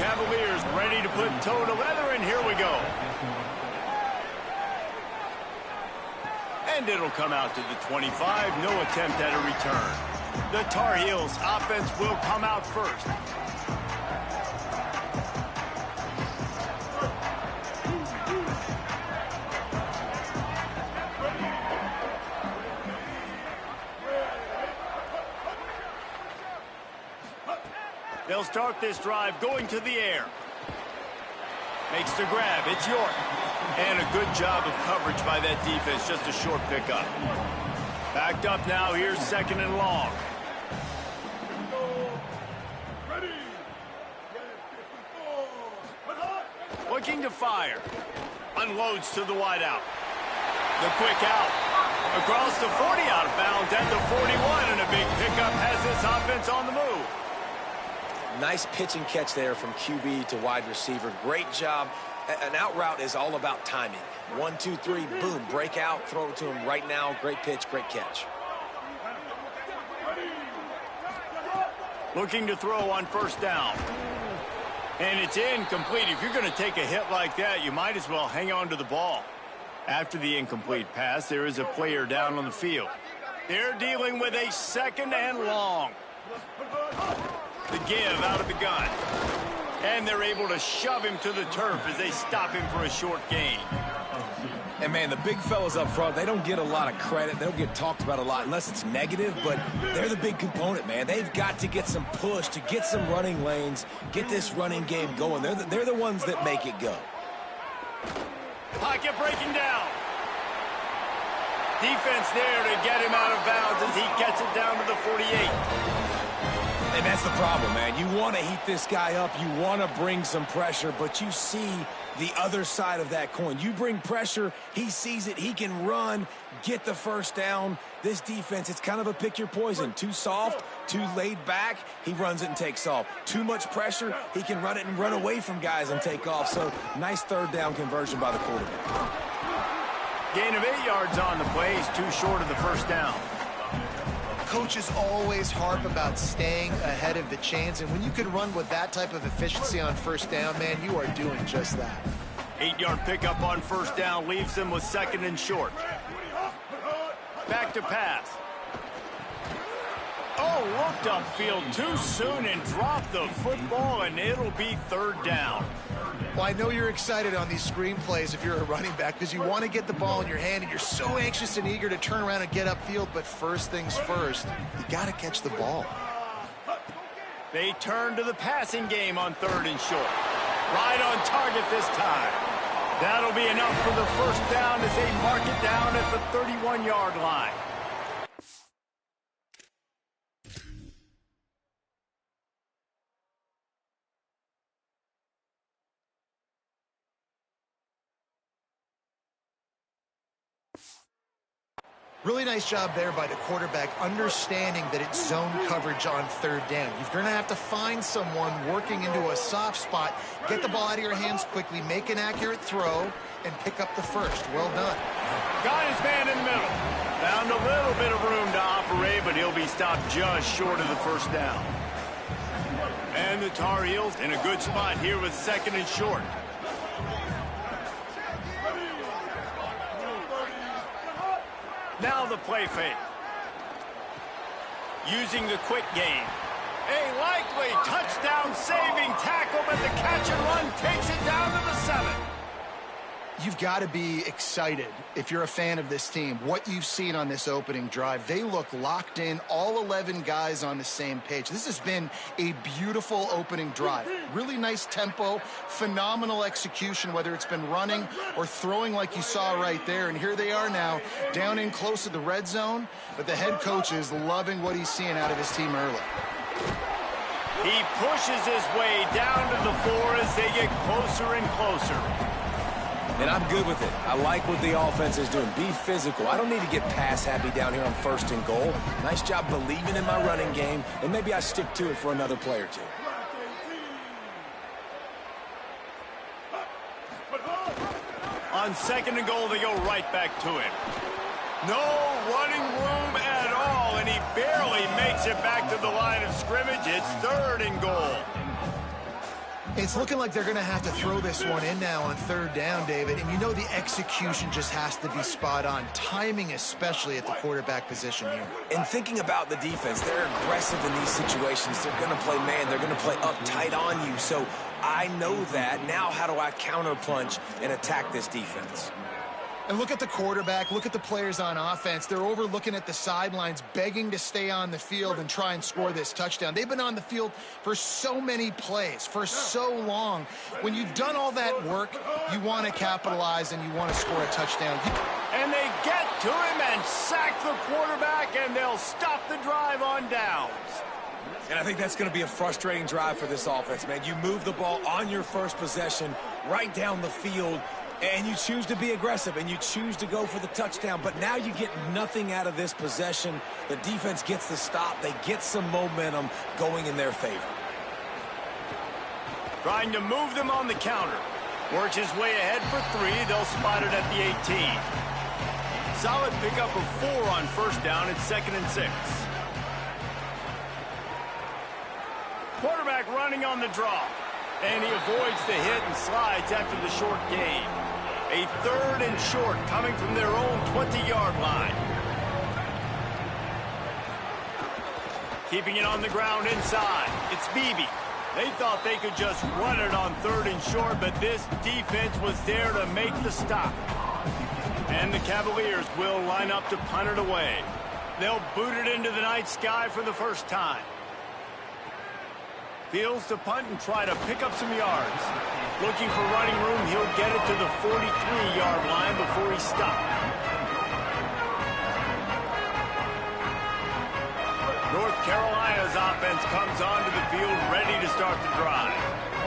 Cavaliers ready to put toe to leather, and here we go. And it'll come out to the 25. No attempt at a return. The Tar Heels offense will come out first. They'll start this drive going to the air. Makes the grab. It's York. And a good job of coverage by that defense. Just a short pickup. Backed up now. Here's second and long. Looking to fire. Unloads to the wideout. The quick out. Across the 40, out of bounds at the 41. And a big pickup has this offense on the move. Nice pitch and catch there from QB to wide receiver. Great job. An out route is all about timing. 1, 2, 3, boom, break out, throw it to him right now. Great pitch, great catch. Looking to throw on first down. And it's incomplete. If you're going to take a hit like that, you might as well hang on to the ball. After the incomplete pass, there is a player down on the field. They're dealing with a second and long. The give out of the gun. And they're able to shove him to the turf as they stop him for a short gain. And, man, the big fellas up front, they don't get a lot of credit. They don't get talked about a lot unless it's negative, but they're the big component, man. They've got to get some push, to get some running lanes, get this running game going. They're the ones that make it go. Pocket breaking down. Defense there to get him out of bounds as he gets it down to the 48. And that's the problem, man. You want to heat this guy up. You want to bring some pressure, but you see the other side of that coin. You bring pressure, he sees it, he can run, get the first down. This defense, it's kind of a pick your poison. Too soft, too laid back, he runs it and takes off. Too much pressure, he can run it and run away from guys and take off. So, nice third down conversion by the quarterback. Gain of 8 yards on the play. He's too short of the first down. Coaches always harp about staying ahead of the chains, and when you can run with that type of efficiency on first down, man, you are doing just that. 8-yard pickup on first down leaves them with second and short. Back to pass. Oh, looked upfield too soon and dropped the football, and it'll be third down. Well, I know you're excited on these screen plays if you're a running back because you want to get the ball in your hand and you're so anxious and eager to turn around and get upfield, but first things first, you got to catch the ball. They turn to the passing game on third and short. Right on target this time. That'll be enough for the first down as they mark it down at the 31-yard line. Really nice job there by the quarterback, understanding that it's zone coverage on third down. You're going to have to find someone working into a soft spot, get the ball out of your hands quickly, make an accurate throw, and pick up the first. Well done. Got his man in the middle. Found a little bit of room to operate, but he'll be stopped just short of the first down. And the Tar Heels in a good spot here with second and short. Now the play fake. Using the quick game. A likely touchdown-saving tackle, but the catch and run takes it down to the 7. You've got to be excited if you're a fan of this team. What you've seen on this opening drive, they look locked in, all 11 guys on the same page. This has been a beautiful opening drive. Really nice tempo, phenomenal execution, whether it's been running or throwing like you saw right there. And here they are now, down in close to the red zone, but the head coach is loving what he's seeing out of his team early. He pushes his way down to the 4 as they get closer and closer. And I'm good with it. I like what the offense is doing. Be physical. I don't need to get pass happy down here on first and goal. Nice job believing in my running game, and maybe I stick to it for another play or two. On second and goal, they go right back to him. No running room at all, and he barely makes it back to the line of scrimmage. It's third and goal. It's looking like they're going to have to throw this one in now on third down, David. And you know the execution just has to be spot on. Timing especially at the quarterback position here. And thinking about the defense, they're aggressive in these situations. They're going to play man. They're going to play up tight on you. So I know that. Now how do I counterpunch and attack this defense? And look at the quarterback, look at the players on offense. They're over looking at the sidelines, begging to stay on the field and try and score this touchdown. They've been on the field for so many plays, for so long. When you've done all that work, you want to capitalize and you want to score a touchdown. And they get to him and sack the quarterback, and they'll stop the drive on downs. And I think that's going to be a frustrating drive for this offense, man. You move the ball on your first possession right down the field, and you choose to be aggressive, and you choose to go for the touchdown. But now you get nothing out of this possession. The defense gets the stop. They get some momentum going in their favor. Trying to move them on the counter. Works his way ahead for 3. They'll spot it at the 18. Solid pickup of 4 on first down. It's 2nd and 6. Quarterback running on the draw. And he avoids the hit and slides after the short gain. A 3rd and short coming from their own 20-yard line. Keeping it on the ground inside. It's Beebe. They thought they could just run it on 3rd and short, but this defense was there to make the stop. And the Cavaliers will line up to punt it away. They'll boot it into the night sky for the first time. Fields to punt and try to pick up some yards. Looking for running room, he'll get it to the 43-yard line before he stopped. North Carolina's offense comes onto the field ready to start the drive.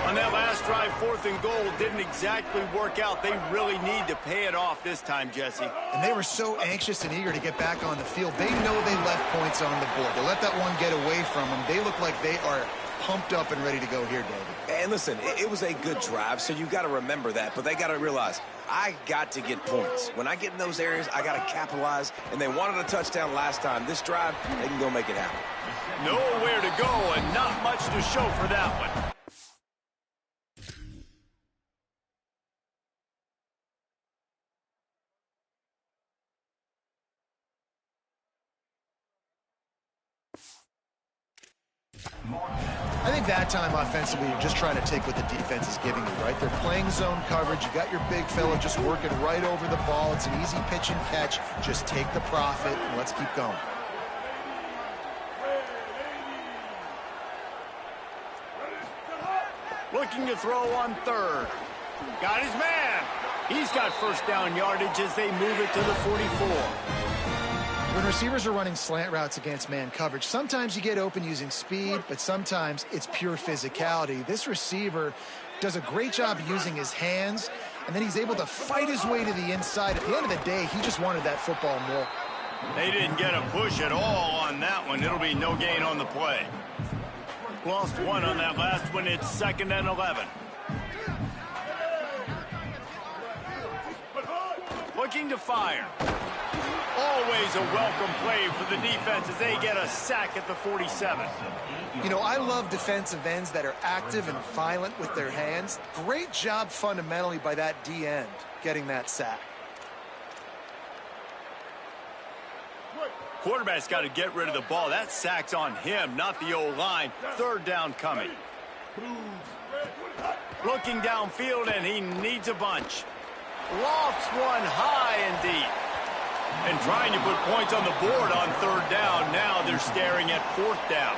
On that last drive, 4th and goal didn't exactly work out. They really need to pay it off this time, Jesse. And they were so anxious and eager to get back on the field. They know they left points on the board. They let that one get away from them. They look like they are pumped up and ready to go here, David. And listen, it was a good drive, so you got to remember that. But they got to realize, I got to get points. When I get in those areas, I got to capitalize. And they wanted a touchdown last time. This drive, they can go make it happen. Nowhere to go and not much to show for that one. I think that time offensively, you're just trying to take what the defense is giving you, right? They're playing zone coverage. You got your big fella just working right over the ball. It's an easy pitch and catch. Just take the profit and let's keep going. Looking to throw on 3rd. Got his man. He's got first down yardage as they move it to the 44. When receivers are running slant routes against man coverage, sometimes you get open using speed, but sometimes it's pure physicality. This receiver does a great job using his hands, and then he's able to fight his way to the inside. At the end of the day, he just wanted that football more. They didn't get a push at all on that one. It'll be no gain on the play. Lost 1 on that last one. It's 2nd and 11. Looking to fire. Always a welcome play for the defense as they get a sack at the 47. You know, I love defensive ends that are active and violent with their hands. Great job fundamentally by that D end getting that sack. Quarterback's got to get rid of the ball. That sack's on him, not the O-line. 3rd down coming. Looking downfield, and he needs a bunch. Lofts one high and deep. And trying to put points on the board on 3rd down. Now they're staring at 4th down.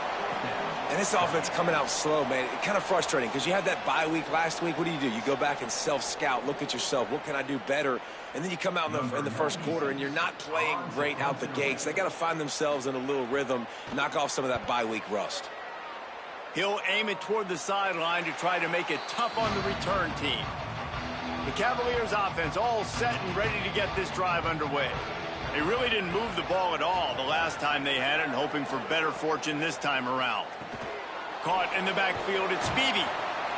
And this offense coming out slow, man. It's kind of frustrating because you had that bye week last week. What do? You go back and self-scout, look at yourself. What can I do better? And then you come out in the first quarter, and you're not playing great out the gates. They got to find themselves in a little rhythm, knock off some of that bye week rust. He'll aim it toward the sideline to try to make it tough on the return team. The Cavaliers offense all set and ready to get this drive underway. They really didn't move the ball at all the last time they had it, and hoping for better fortune this time around. Caught in the backfield, it's Beebe.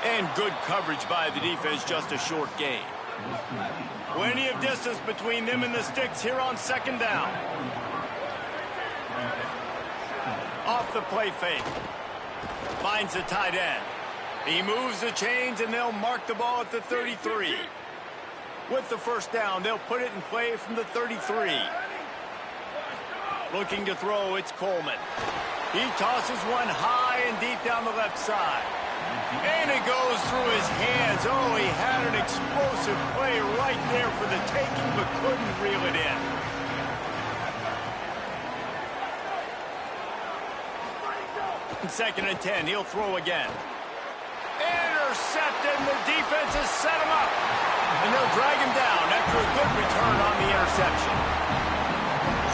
And good coverage by the defense, just a short gain. Plenty of distance between them and the sticks here on 2nd down. Off the play fake. Finds the tight end. He moves the chains, and they'll mark the ball at the 33. With the first down, they'll put it in play from the 33. Looking to throw, it's Coleman. He tosses one high and deep down the left side. And it goes through his hands. Oh, he had an explosive play right there for the taking, but couldn't reel it in. Second and 10, he'll throw again. Intercepted, and the defense has set him up. And they'll drag him down after a good return on the interception.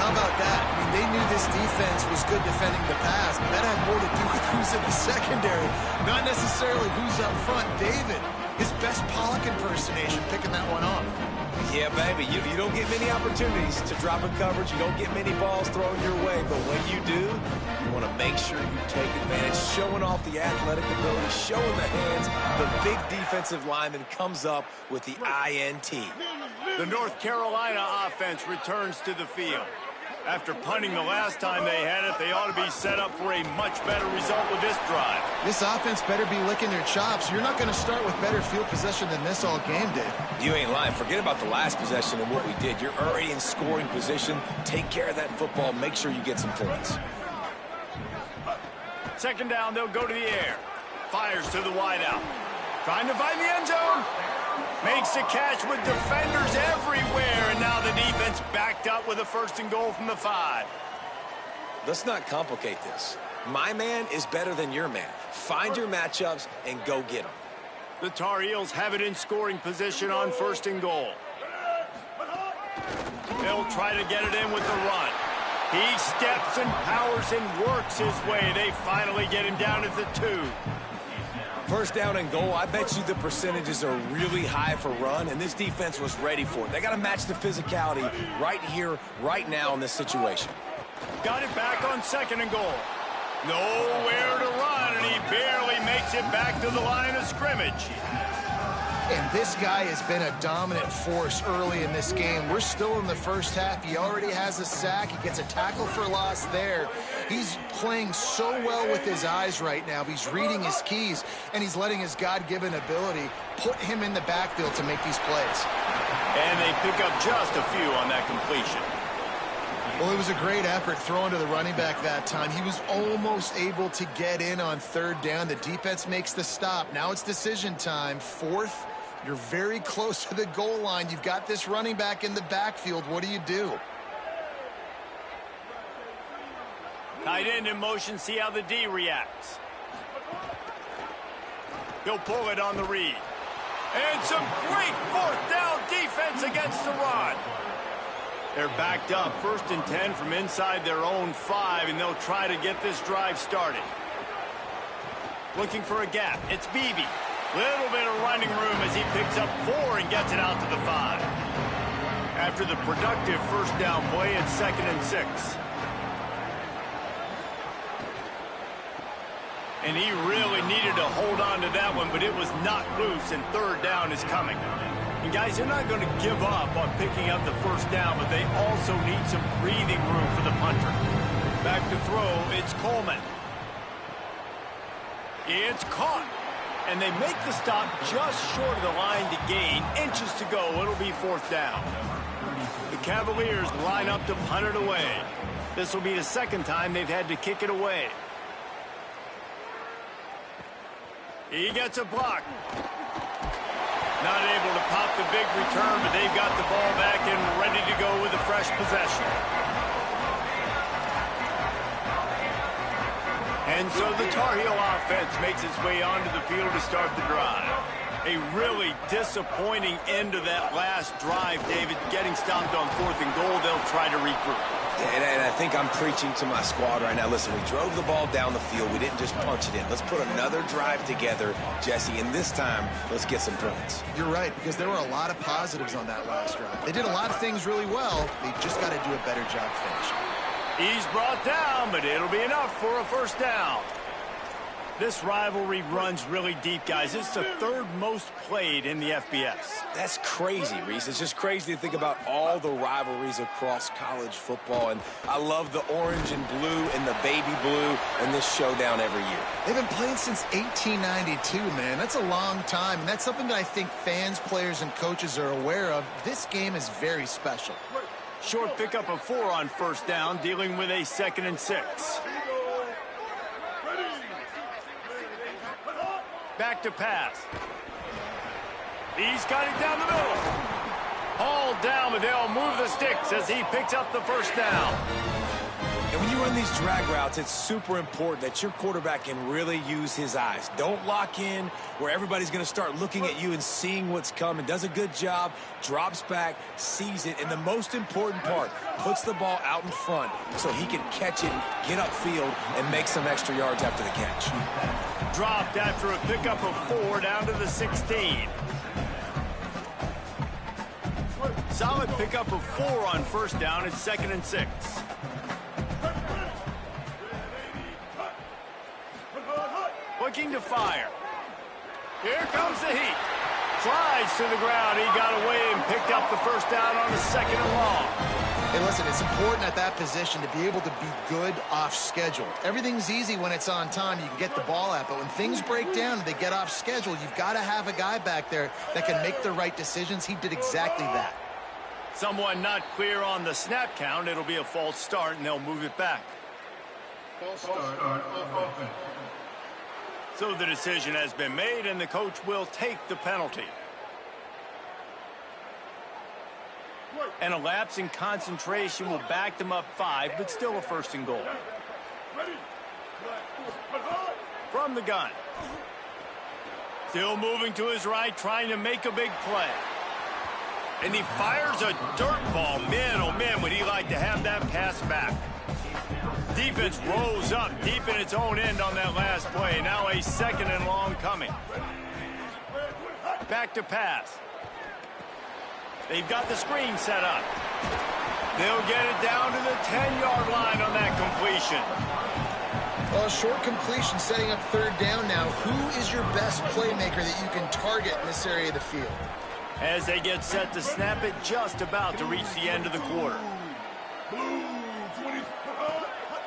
How about that? I mean, they knew this defense was good defending the pass, but that had more to do with who's in the secondary, not necessarily who's up front. David, his best Pollock impersonation, picking that one off. Yeah, baby, you don't get many opportunities to drop in coverage. You don't get many balls thrown your way, but when you do, you want to make sure you take advantage, showing off the athletic ability, showing the hands. The big defensive lineman comes up with the INT. The North Carolina offense returns to the field. After punting the last time they had it, they ought to be set up for a much better result with this drive. This offense better be licking their chops. You're not going to start with better field possession than this all game did. You ain't lying. Forget about the last possession and what we did. You're already in scoring position. Take care of that football. Make sure you get some points. Second down, they'll go to the air. Fires to the wideout. Trying to find the end zone. Makes the catch with defenders everywhere, and now the defense backed up with a first and goal from the 5. Let's not complicate this. My man is better than your man. Find your matchups and go get them. The Tar Heels have it in scoring position on first and goal. They'll try to get it in with the run. He steps and powers and works his way. They finally get him down at the 2. First down and goal, I bet you the percentages are really high for run, and this defense was ready for it. They got to match the physicality right here, right now in this situation. Got it back on second and goal. Nowhere to run, and he barely makes it back to the line of scrimmage. And this guy has been a dominant force early in this game. We're still in the first half. He already has a sack. He gets a tackle for loss there. He's playing so well with his eyes right now. He's reading his keys, and he's letting his God-given ability put him in the backfield to make these plays. And they pick up just a few on that completion. Well, it was a great effort throwing to the running back that time. He was almost able to get in on third down. The defense makes the stop. Now it's decision time. Fourth. You're very close to the goal line. You've got this running back in the backfield. What do you do? Tight end in motion. See how the D reacts. He'll pull it on the read. And some great fourth down defense against the run. They're backed up. First and 10 from inside their own 5, and they'll try to get this drive started. Looking for a gap. It's Beebe. Little bit of running room as he picks up 4 and gets it out to the 5. After the productive first down play, it's second and 6. And he really needed to hold on to that one, but it was knocked loose, and third down is coming. And guys, they're not going to give up on picking up the first down, but they also need some breathing room for the punter. Back to throw, it's Coleman. It's caught. And they make the stop just short of the line to gain. Inches to go. It'll be fourth down. The Cavaliers line up to punt it away. This will be the second time they've had to kick it away. He gets a block. Not able to pop the big return, but they've got the ball back and ready to go with a fresh possession. And so the Tar Heel offense makes its way onto the field to start the drive. A really disappointing end to that last drive, David. Getting stopped on fourth and goal, they'll try to regroup. And I think I'm preaching to my squad right now. Listen, we drove the ball down the field. We didn't just punch it in. Let's put another drive together, Jesse, and this time, let's get some points. You're right, because there were a lot of positives on that last drive. They did a lot of things really well. They just got to do a better job finishing. He's brought down, but it'll be enough for a first down. This rivalry runs really deep, guys. It's the third most played in the FBS. That's crazy, Reese. It's just crazy to think about all the rivalries across college football. And I love the orange and blue and the baby blue and this showdown every year. They've been playing since 1892, man. That's a long time, and that's something that I think fans, players, and coaches are aware of. This game is very special. Short pickup of 4 on first down, dealing with a 2nd and 6. Back to pass. He's got it down the middle. Hauled down, but they'll move the sticks as he picks up the first down. And when you run these drag routes, it's super important that your quarterback can really use his eyes. Don't lock in where everybody's going to start looking at you and seeing what's coming. Does a good job, drops back, sees it, and the most important part, puts the ball out in front so he can catch it, get upfield, and make some extra yards after the catch. Dropped after a pickup of 4 down to the 16. Solid pickup of 4 on first down. It's 2nd and 6. Looking to fire. Here comes the heat. Slides to the ground. He got away and picked up the first down on the 2nd and long. Hey, listen, it's important at that position to be able to be good off schedule. Everything's easy when it's on time. You can get the ball out, but when things break down and they get off schedule, you've got to have a guy back there that can make the right decisions. He did exactly that. Someone not clear on the snap count. It'll be a false start, and they'll move it back. False start on offense. So the decision has been made, and the coach will take the penalty. And a lapse in concentration will back them up 5, but still a 1st and goal. From the gun. Still moving to his right, trying to make a big play. And he fires a dirt ball. Man, oh man, would he like to have that pass back. Defense rose up deep in its own end on that last play. Now a 2nd and long coming. Back to pass. They've got the screen set up. They'll get it down to the 10-yard line on that completion. Well, short completion setting up 3rd down now. Who is your best playmaker that you can target in this area of the field? As they get set to snap it, just about to reach the end of the quarter.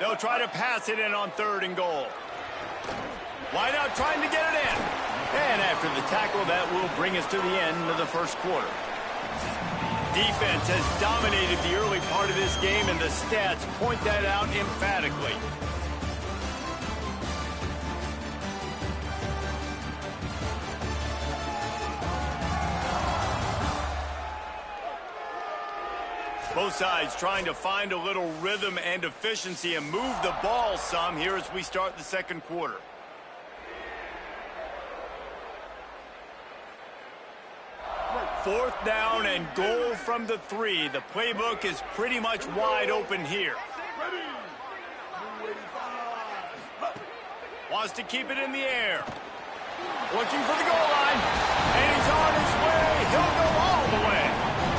They'll try to pass it in on 3rd and goal. Wide out trying to get it in. And after the tackle, that will bring us to the end of the first quarter. Defense has dominated the early part of this game, and the stats point that out emphatically. Both sides trying to find a little rhythm and efficiency and move the ball some here as we start the 2nd quarter. Fourth down and goal from the 3. The playbook is pretty much wide open here. Wants to keep it in the air. Looking for the goal line. And he's on his way. He'll go all the way.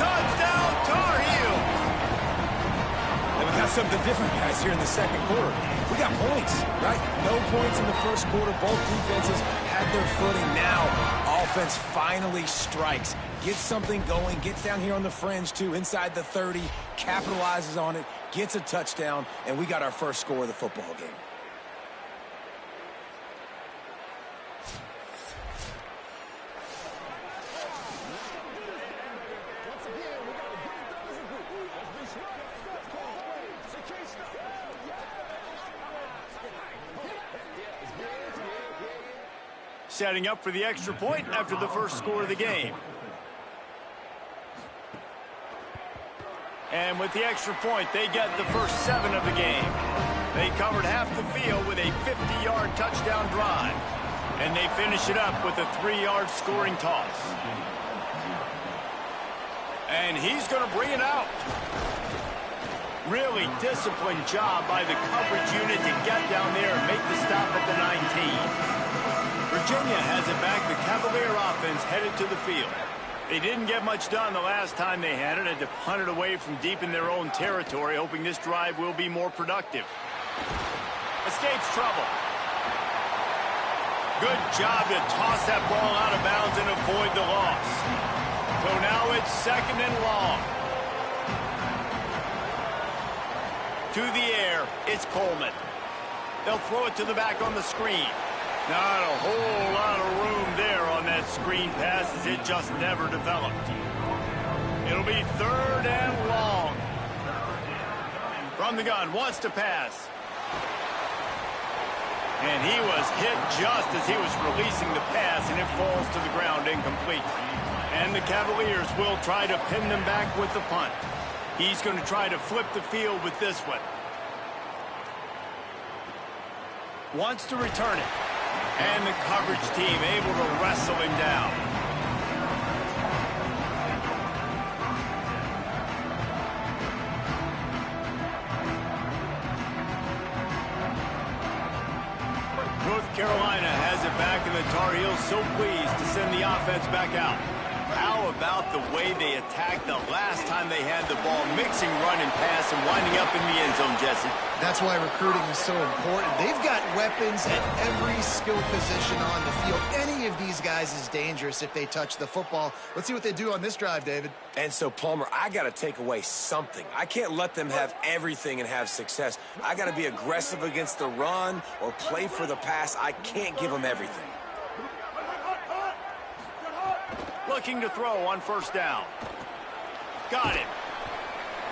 Touchdown, Tar Heels. And we got something different, guys, here in the 2nd quarter. We got points, right? No points in the 1st quarter. Both defenses had their footing. Now, offense finally strikes. Gets something going, gets down here on the fringe, too, inside the 30, capitalizes on it, gets a touchdown, and we got our first score of the football game. Setting up for the extra point after the first score of the game. And with the extra point, they get the first 7 of the game. They covered half the field with a 50-yard touchdown drive. And they finish it up with a 3-yard scoring toss. And he's going to bring it out. Really disciplined job by the coverage unit to get down there and make the stop at the 19. Virginia has it back. The Cavalier offense headed to the field. They didn't get much done the last time they had it. Had to punt it away from deep in their own territory, hoping this drive will be more productive. Escapes trouble. Good job to toss that ball out of bounds and avoid the loss. So now it's 2nd and long. To the air, it's Coleman. They'll throw it to the back on the screen. Not a whole lot of room there on that screen pass as it just never developed. It'll be 3rd and long. From the gun, wants to pass. And he was hit just as he was releasing the pass, and it falls to the ground incomplete. And the Cavaliers will try to pin them back with the punt. He's going to try to flip the field with this one. Wants to return it. And the coverage team able to wrestle him down. North Carolina has it back, and the Tar Heels so pleased to send the offense back out. How about the way they attacked the last time they had the ball, mixing run and pass and winding up in the end zone, Jesse? That's why recruiting is so important. They've got weapons at every skill position on the field. Any of these guys is dangerous if they touch the football. Let's see what they do on this drive, David. And so, Palmer, I got to take away something. I can't let them have everything and have success. I got to be aggressive against the run or play for the pass. I can't give them everything. Looking to throw on 1st down. Got it.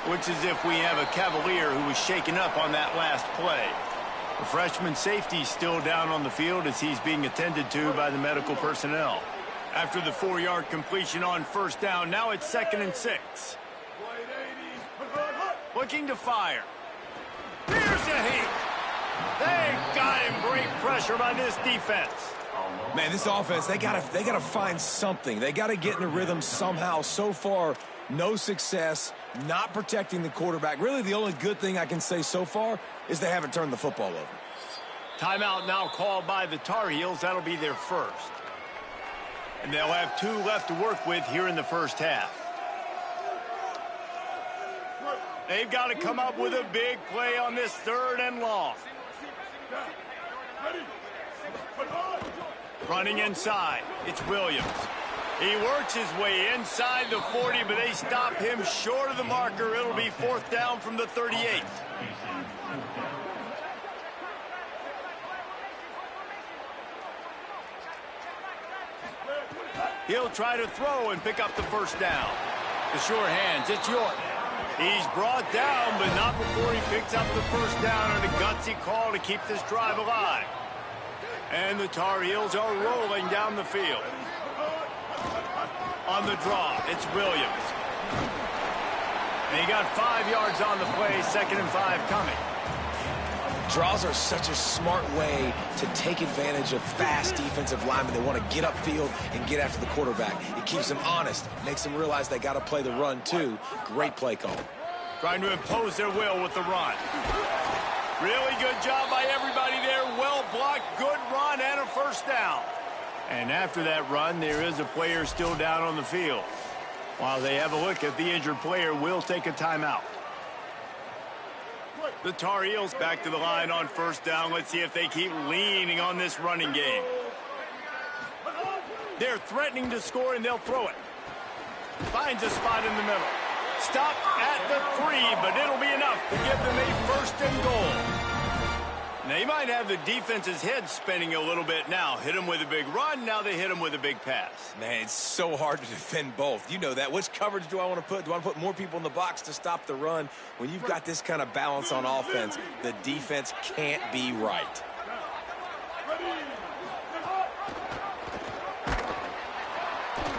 Looks as if we have a Cavalier who was shaken up on that last play. The freshman safety still down on the field as he's being attended to by the medical personnel. After the 4-yard completion on 1st down, now it's 2nd and 6. Looking to fire. Here's a heat. They got him. Great pressure by this defense. Man, this offense, they gotta find something. They gotta get in a rhythm somehow. So far, no success, not protecting the quarterback. Really, the only good thing I can say so far is they haven't turned the football over. Timeout now called by the Tar Heels. That'll be their first. And they'll have 2 left to work with here in the first half. They've got to come up with a big play on this 3rd and long. Running inside, it's Williams. He works his way inside the 40, but they stop him short of the marker. It'll be 4th down from the 38. He'll try to throw and pick up the 1st down. The sure hands, it's York. He's brought down, but not before he picks up the 1st down on a gutsy call to keep this drive alive. And the Tar Heels are rolling down the field. On the draw, it's Williams. And he got 5 yards on the play, 2nd and 5 coming. Draws are such a smart way to take advantage of fast defensive linemen. They want to get upfield and get after the quarterback. It keeps them honest, makes them realize they got to play the run too. Great play call. Trying to impose their will with the run. Really good job by everybody there. Well blocked, good run, and a 1st down. And after that run, there is a player still down on the field. While they have a look at the injured player, we'll take a timeout. The Tar Heels back to the line on 1st down. Let's see if they keep leaning on this running game. They're threatening to score, and they'll throw it. Finds a spot in the middle. Stop at the 3, but it'll be enough to give them a 1st and goal. They might have the defense's head spinning a little bit now. Hit them with a big run, now they hit them with a big pass. Man, it's so hard to defend both. You know that. Which coverage do I want to put? Do I want to put more people in the box to stop the run? When you've got this kind of balance on offense, the defense can't be right.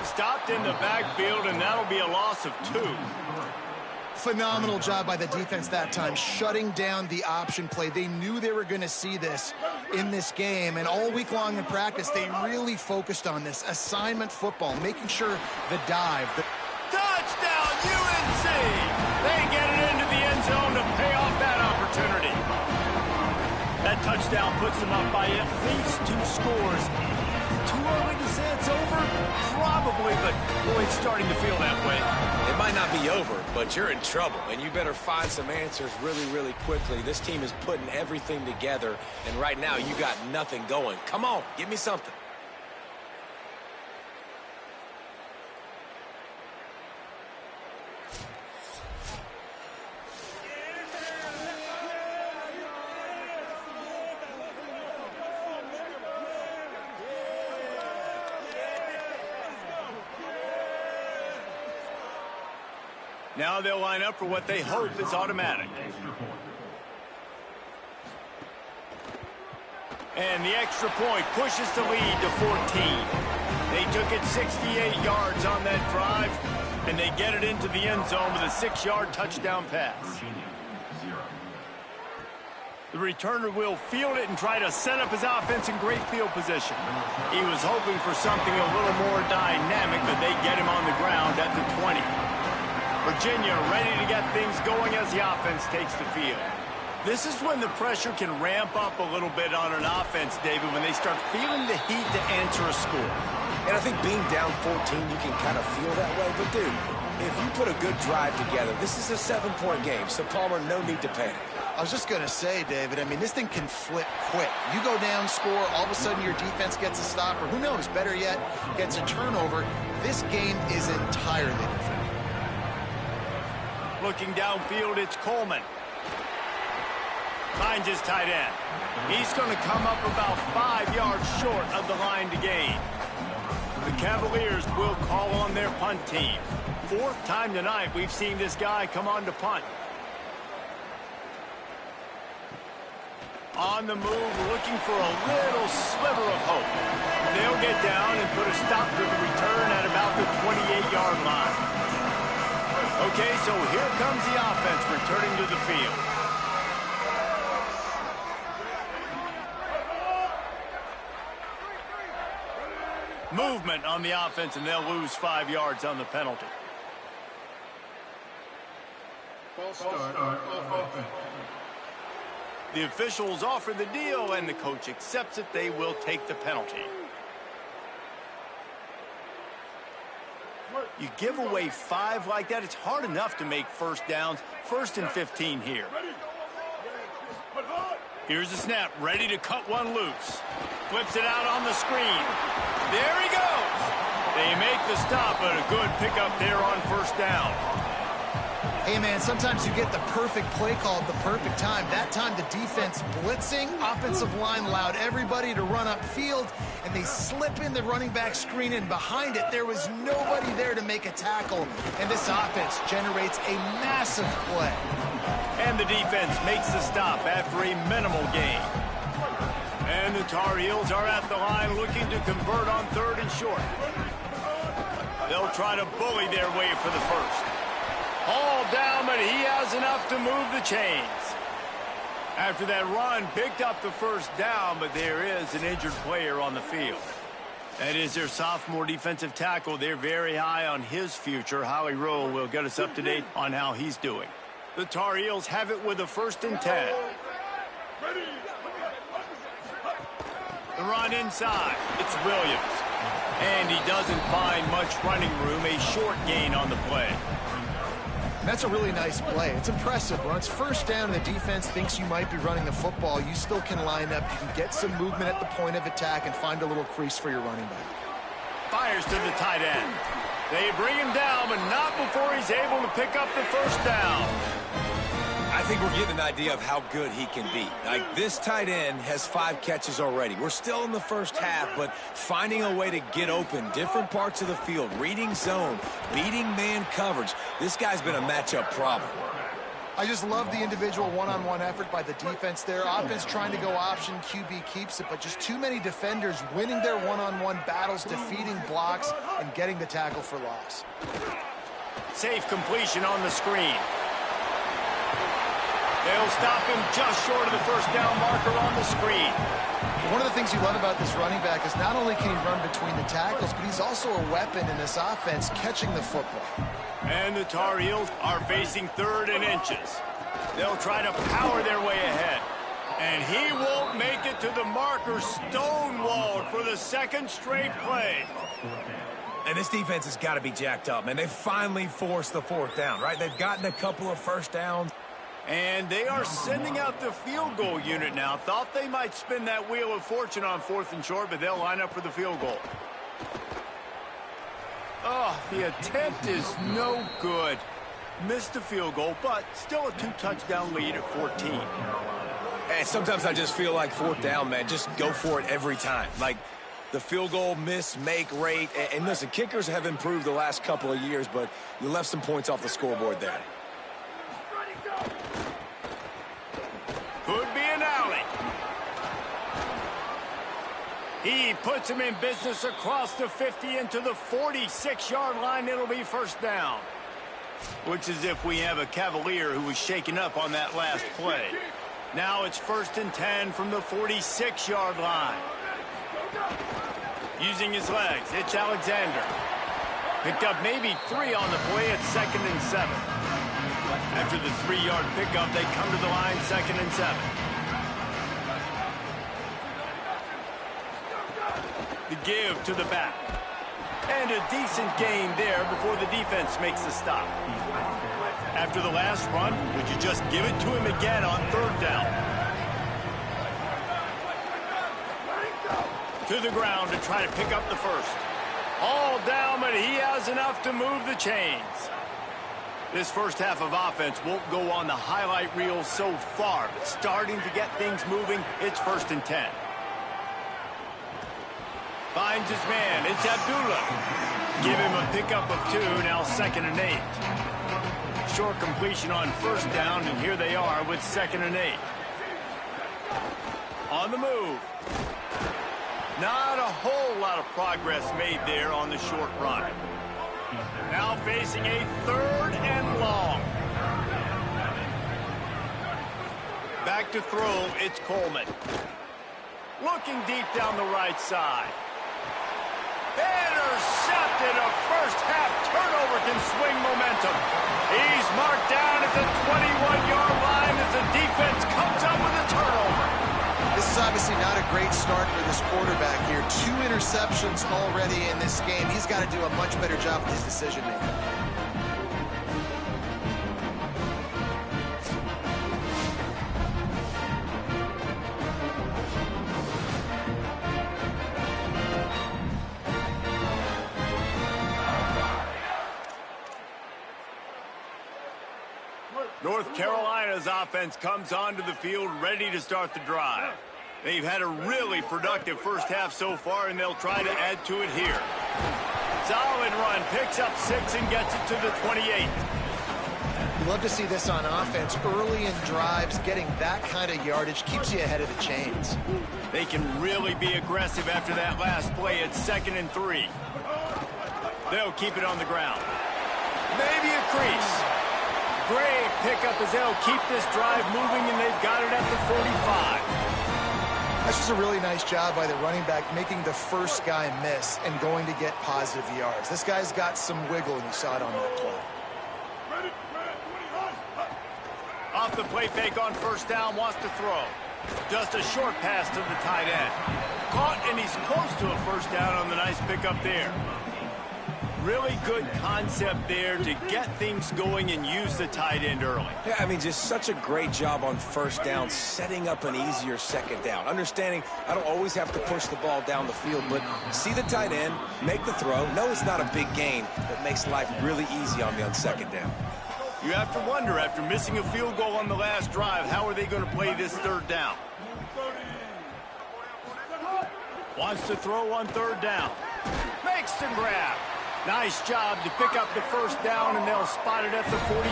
Stopped in the backfield, and that'll be a loss of 2. Phenomenal job by the defense that time, shutting down the option play. They knew they were going to see this in this game, and all week long in practice, they really focused on this assignment football, making sure the dive. Touchdown, UNC! They get it into the end zone to pay off that opportunity. That touchdown puts them up by at least 2 scores. Too early to say it's over? Probably but boy, it's starting to feel that way. It might not be over, but you're in trouble, and you better find some answers really, really quickly. This team is putting everything together, and right now you got nothing going. Come on, give me something. Now they'll line up for what they hope is automatic. And the extra point pushes the lead to 14. They took it 68 yards on that drive, and they get it into the end zone with a 6-yard touchdown pass. The returner will field it and try to set up his offense in great field position. He was hoping for something a little more dynamic, but they get him on the ground at the 20. Virginia ready to get things going as the offense takes the field. This is when the pressure can ramp up a little bit on an offense, David, when they start feeling the heat to answer a score. And I think being down 14, you can kind of feel that way. But, dude, if you put a good drive together, this is a 7-point game, so Palmer, no need to panic. I was just going to say, David, I mean, this thing can flip quick. You go down, score, all of a sudden your defense gets a stop, or who knows, better yet, gets a turnover. This game is entirely different. Looking downfield, it's Coleman. Finds his tight end. He's going to come up about 5 yards short of the line to gain. The Cavaliers will call on their punt team. 4th time tonight we've seen this guy come on to punt. On the move, looking for a little sliver of hope. They'll get down and put a stop to the return at about the 28-yard line. Okay, so here comes the offense returning to the field. Movement on the offense, and they'll lose 5 yards on the penalty. False start on offense. The officials offer the deal, and the coach accepts it. They will take the penalty. You give away 5 like that, it's hard enough to make first downs. 1st and 15 here. Here's the snap, ready to cut one loose. Flips it out on the screen. There he goes. They make the stop, but a good pickup there on 1st down. Hey, man, sometimes you get the perfect play call at the perfect time. That time the defense blitzing, offensive line allowed everybody to run upfield, and they slip in the running back screen, and behind it there was nobody there to make a tackle, and this offense generates a massive play. And the defense makes the stop after a minimal gain. And the Tar Heels are at the line looking to convert on 3rd and short. They'll try to bully their way for the first. All down, but he has enough to move the chains. After that run, picked up the 1st down, but there is an injured player on the field. That is their sophomore defensive tackle. They're very high on his future. Howie Rowe will get us up to date on how he's doing. The Tar Heels have it with a 1st and 10. The run inside. It's Williams. And he doesn't find much running room. A short gain on the play. That's a really nice play. It's impressive. When it's 1st down and the defense thinks you might be running the football, you still can line up. You can get some movement at the point of attack and find a little crease for your running back. Fires to the tight end. They bring him down, but not before he's able to pick up the 1st down. I think we're getting an idea of how good he can be. Like, this tight end has 5 catches already. We're still in the 1st half, but finding a way to get open, different parts of the field, reading zone, beating man coverage. This guy's been a matchup problem. I just love the individual one-on-one effort by the defense there. Offense trying to go option, QB keeps it, but just too many defenders winning their one-on-one battles, defeating blocks, and getting the tackle for loss. Safe completion on the screen. They'll stop him just short of the 1st down marker on the screen. One of the things you love about this running back is not only can he run between the tackles, but he's also a weapon in this offense, catching the football. And the Tar Heels are facing 3rd and inches. They'll try to power their way ahead. And he won't make it to the marker, stonewalled for the 2nd straight play. And this defense has got to be jacked up, man. They finally forced the fourth down, right? They've gotten a couple of first downs. And they are sending out the field goal unit now. Thought they might spin that wheel of fortune on 4th and short, but they'll line up for the field goal. Oh, the attempt is no good. Missed the field goal, but still a 2-touchdown lead at 14. And sometimes I just feel like 4th down, man. Just go for it every time. Like the field goal miss-make rate. And listen, kickers have improved the last couple of years, but you left some points off the scoreboard there. Could be an alley. He puts him in business across the 50 into the 46-yard line. It'll be first down. Looks as if we have a Cavalier who was shaken up on that last play. Now it's 1st and 10 from the 46-yard line. Using his legs, it's Alexander. Picked up maybe 3 on the play at 2nd and 7. After the 3-yard pickup, they come to the line 2nd and 7. The give to the back. And a decent gain there before the defense makes the stop. After the last run, would you just give it to him again on 3rd down? To the ground to try to pick up the first. All down, but he has enough to move the chains. This first half of offense won't go on the highlight reel so far, but starting to get things moving, it's 1st and 10. Finds his man, it's Abdullah. Give him a pickup of 2, now 2nd and 8. Short completion on 1st down, and here they are with 2nd and 8. On the move. Not a whole lot of progress made there on the short run. Now facing a 3rd and long. Back to throw, it's Coleman. Looking deep down the right side. Intercepted. A first-half turnover can swing momentum. He's marked down at the 21-yard line as the defense comes up with a turnover. This is obviously not a great start for this quarterback here. 2 interceptions already in this game. He's got to do a much better job with his decision-making. North Carolina's offense comes onto the field ready to start the drive. They've had a really productive first half so far, and they'll try to add to it here. Solid run, picks up 6 and gets it to the 28. You love to see this on offense. Early in drives, getting that kind of yardage keeps you ahead of the chains. They can really be aggressive after that last play at 2nd and 3. They'll keep it on the ground. Maybe a crease. Great pickup as they'll keep this drive moving, and they've got it at the 45. That's just a really nice job by the running back, making the first guy miss and going to get positive yards. This guy's got some wiggle, and you saw it on that play. Off the play fake on 1st down, wants to throw. Just a short pass to the tight end. Caught, and he's close to a 1st down on the nice pickup there. Really good concept there to get things going and use the tight end early. Yeah, I mean, just such a great job on 1st down, setting up an easier 2nd down. Understanding I don't always have to push the ball down the field, but see the tight end, make the throw. No, it's not a big gain, but makes life really easy on me on 2nd down. You have to wonder, after missing a field goal on the last drive, how are they going to play this 3rd down? Wants to throw on 3rd down. Makes the grab. Nice job to pick up the 1st down, and they'll spot it at the 42.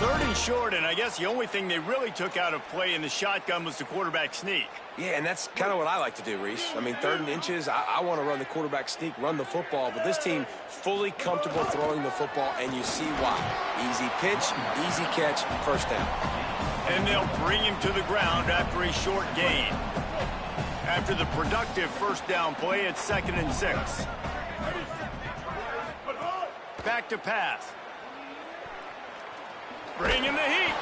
3rd and short, and I guess the only thing they really took out of play in the shotgun was the quarterback sneak. Yeah, and that's kind of what I like to do, Reese. I mean, 3rd and inches, I want to run the quarterback sneak, run the football, but this team fully comfortable throwing the football, and you see why. Easy pitch, easy catch, 1st down. And they'll bring him to the ground after a short gain. After the productive 1st down play, it's 2nd and 6. Back to pass. Bringing the heat.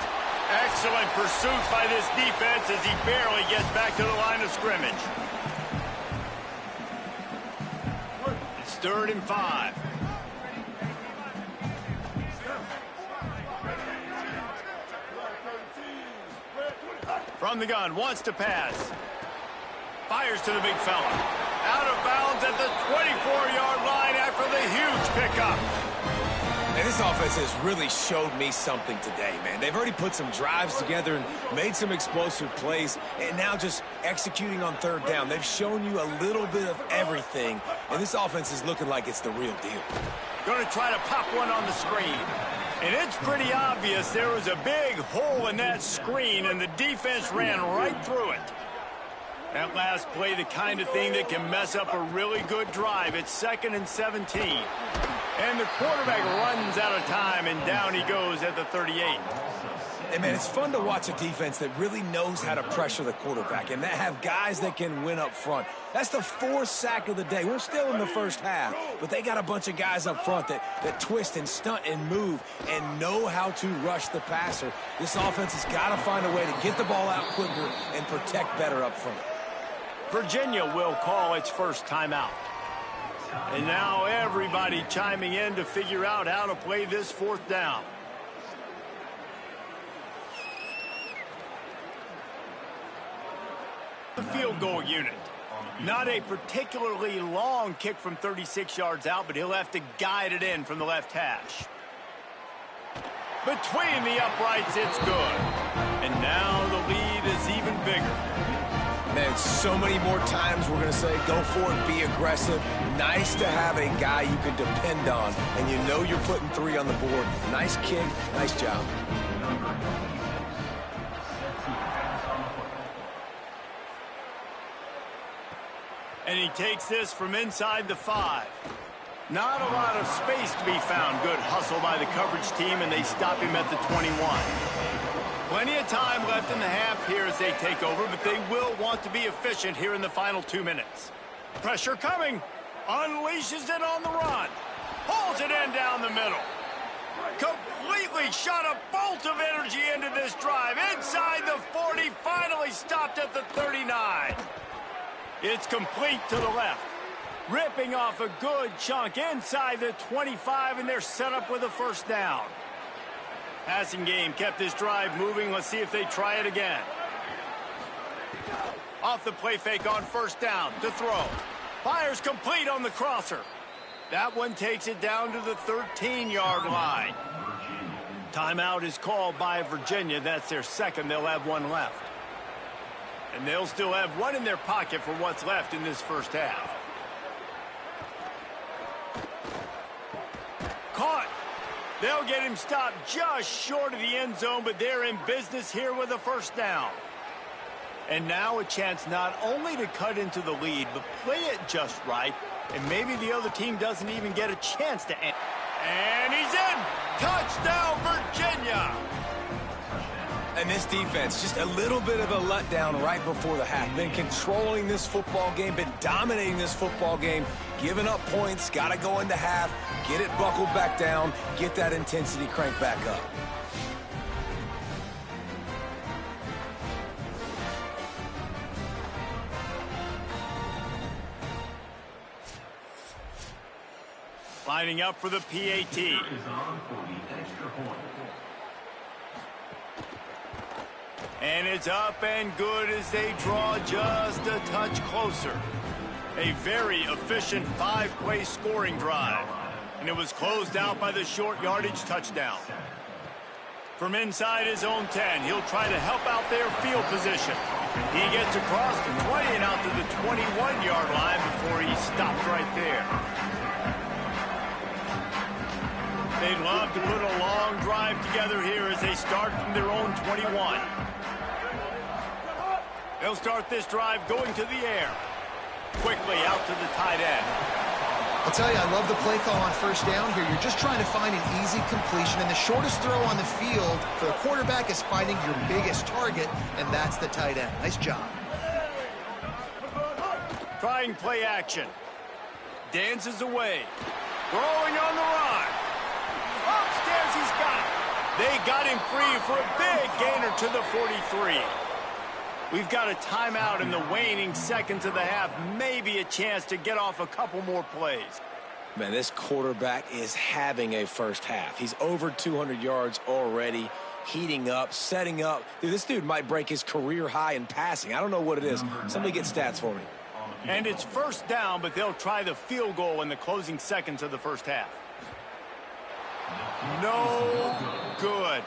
Excellent pursuit by this defense as he barely gets back to the line of scrimmage. It's 3rd and 5. From the gun, wants to pass. Fires to the big fella. Out of bounds at the 24-yard line after the huge pickup. And this offense has really showed me something today, man. They've already put some drives together and made some explosive plays, and now just executing on 3rd down. They've shown you a little bit of everything, and this offense is looking like it's the real deal. Going to try to pop one on the screen. And it's pretty obvious there was a big hole in that screen, and the defense ran right through it. That last play, the kind of thing that can mess up a really good drive. It's 2nd and 17. And the quarterback runs out of time, and down he goes at the 38. And, man, it's fun to watch a defense that really knows how to pressure the quarterback and that have guys that can win up front. That's the 4th sack of the day. We're still in the first half, but they got a bunch of guys up front that twist and stunt and move and know how to rush the passer. This offense has got to find a way to get the ball out quicker and protect better up front. Virginia will call its first timeout. And now everybody chiming in to figure out how to play this 4th down. The field goal unit. Not a particularly long kick from 36 yards out, but he'll have to guide it in from the left hash. Between the uprights, it's good. And now the lead is even bigger. Man, so many more times we're going to say, go for it, be aggressive. Nice to have a guy you can depend on, and you know you're putting 3 on the board. Nice kick, nice job. And he takes this from inside the 5. Not a lot of space to be found. Good hustle by the coverage team, and they stop him at the 21. Plenty of time left in the half here as they take over, but they will want to be efficient here in the final 2 minutes. Pressure coming. Unleashes it on the run. Pulls it in down the middle. Completely shot a bolt of energy into this drive. Inside the 40, finally stopped at the 39. It's complete to the left. Ripping off a good chunk inside the 25, and they're set up with a 1st down. Passing game kept this drive moving. Let's see if they try it again. Off the play fake on 1st down to throw. Fires complete on the crosser. That one takes it down to the 13-yard line. Timeout is called by Virginia. That's their 2nd. They'll have 1 left. And they'll still have 1 in their pocket for what's left in this 1st half. Caught. They'll get him stopped just short of the end zone, but they're in business here with a 1st down. And now a chance not only to cut into the lead, but play it just right, and maybe the other team doesn't even get a chance to end. And he's in! Touchdown, Virginia! And this defense, just a little bit of a letdown right before the half. Been controlling this football game, been dominating this football game, giving up points, got to go into half, get it buckled back down, get that intensity cranked back up. Lining up for the PAT. And it's up and good as they draw just a touch closer. A very efficient 5-play scoring drive. And it was closed out by the short yardage touchdown. From inside his own 10, he'll try to help out their field position. He gets across the 20 and out to the 21-yard line before he stopped right there. They'd love to put a long drive together here as they start from their own 21. They'll start this drive going to the air. Quickly out to the tight end. I'll tell you, I love the play call on 1st down here. You're just trying to find an easy completion, and the shortest throw on the field for the quarterback is finding your biggest target, and that's the tight end. Nice job. Trying play action. Dances away. Throwing on the run. Upstairs he's got it. They got him free for a big gainer to the 43. We've got a timeout in the waning seconds of the half. Maybe a chance to get off a couple more plays. Man, this quarterback is having a first half. He's over 200 yards already, heating up, setting up. Dude, this dude might break his career high in passing. I don't know what it is. Somebody get stats for me. And it's first down, but they'll try the field goal in the closing seconds of the first half. No good.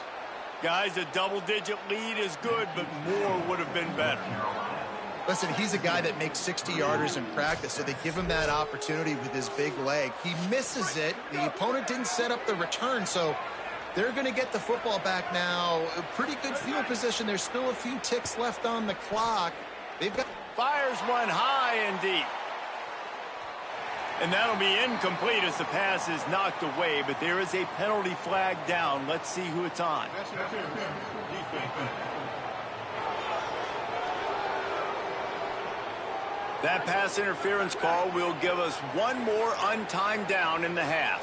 Guys, a double-digit lead is good, but more would have been better. Listen, he's a guy that makes 60-yarders in practice, so they give him that opportunity with his big leg. He misses it. The opponent didn't set up the return, so they're going to get the football back now. A pretty good field position. There's still a few ticks left on the clock. They've got... Fires one high and deep. And that'll be incomplete as the pass is knocked away, but there is a penalty flag down. Let's see who it's on. That pass interference call will give us one more untimed down in the half.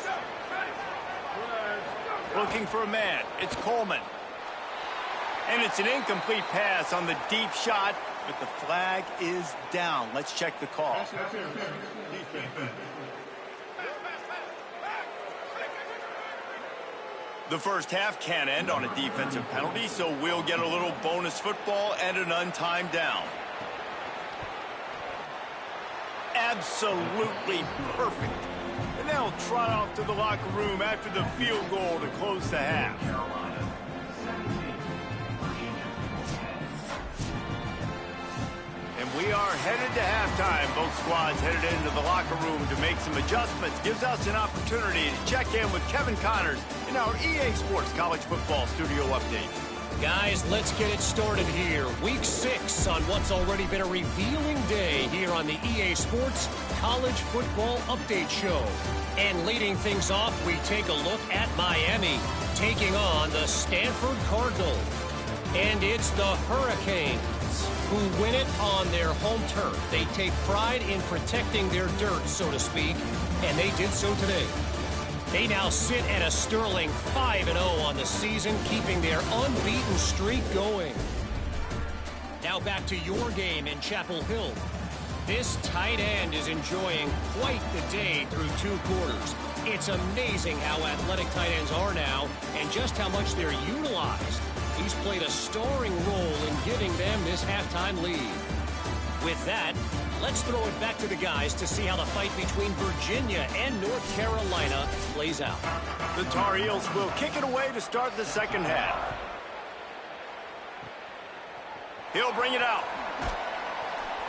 Looking for a man. It's Coleman. And it's an incomplete pass on the deep shot, but the flag is down. Let's check the call. The first half can end on a defensive penalty, so we'll get a little bonus football and an untimed down. Absolutely perfect. And they'll trot off to the locker room after the field goal to close the half. And we are headed to halftime. Both squads headed into the locker room to make some adjustments. Gives us an opportunity to check in with Kevin Connors in our EA Sports College Football Studio Update. Guys, let's get it started here. Week 6 on what's already been a revealing day here on the EA Sports College Football Update Show. And leading things off, we take a look at Miami taking on the Stanford Cardinals. And it's the Hurricanes who win it on their home turf. They take pride in protecting their dirt, so to speak, and they did so today. They now sit at a sterling 5-0 on the season, keeping their unbeaten streak going. Now back to your game in Chapel Hill. This tight end is enjoying quite the day through 2 quarters. It's amazing how athletic tight ends are now and just how much they're utilized. He's played a starring role in giving them this halftime lead. With that, let's throw it back to the guys to see how the fight between Virginia and North Carolina plays out. The Tar Heels will kick it away to start the second half. He'll bring it out.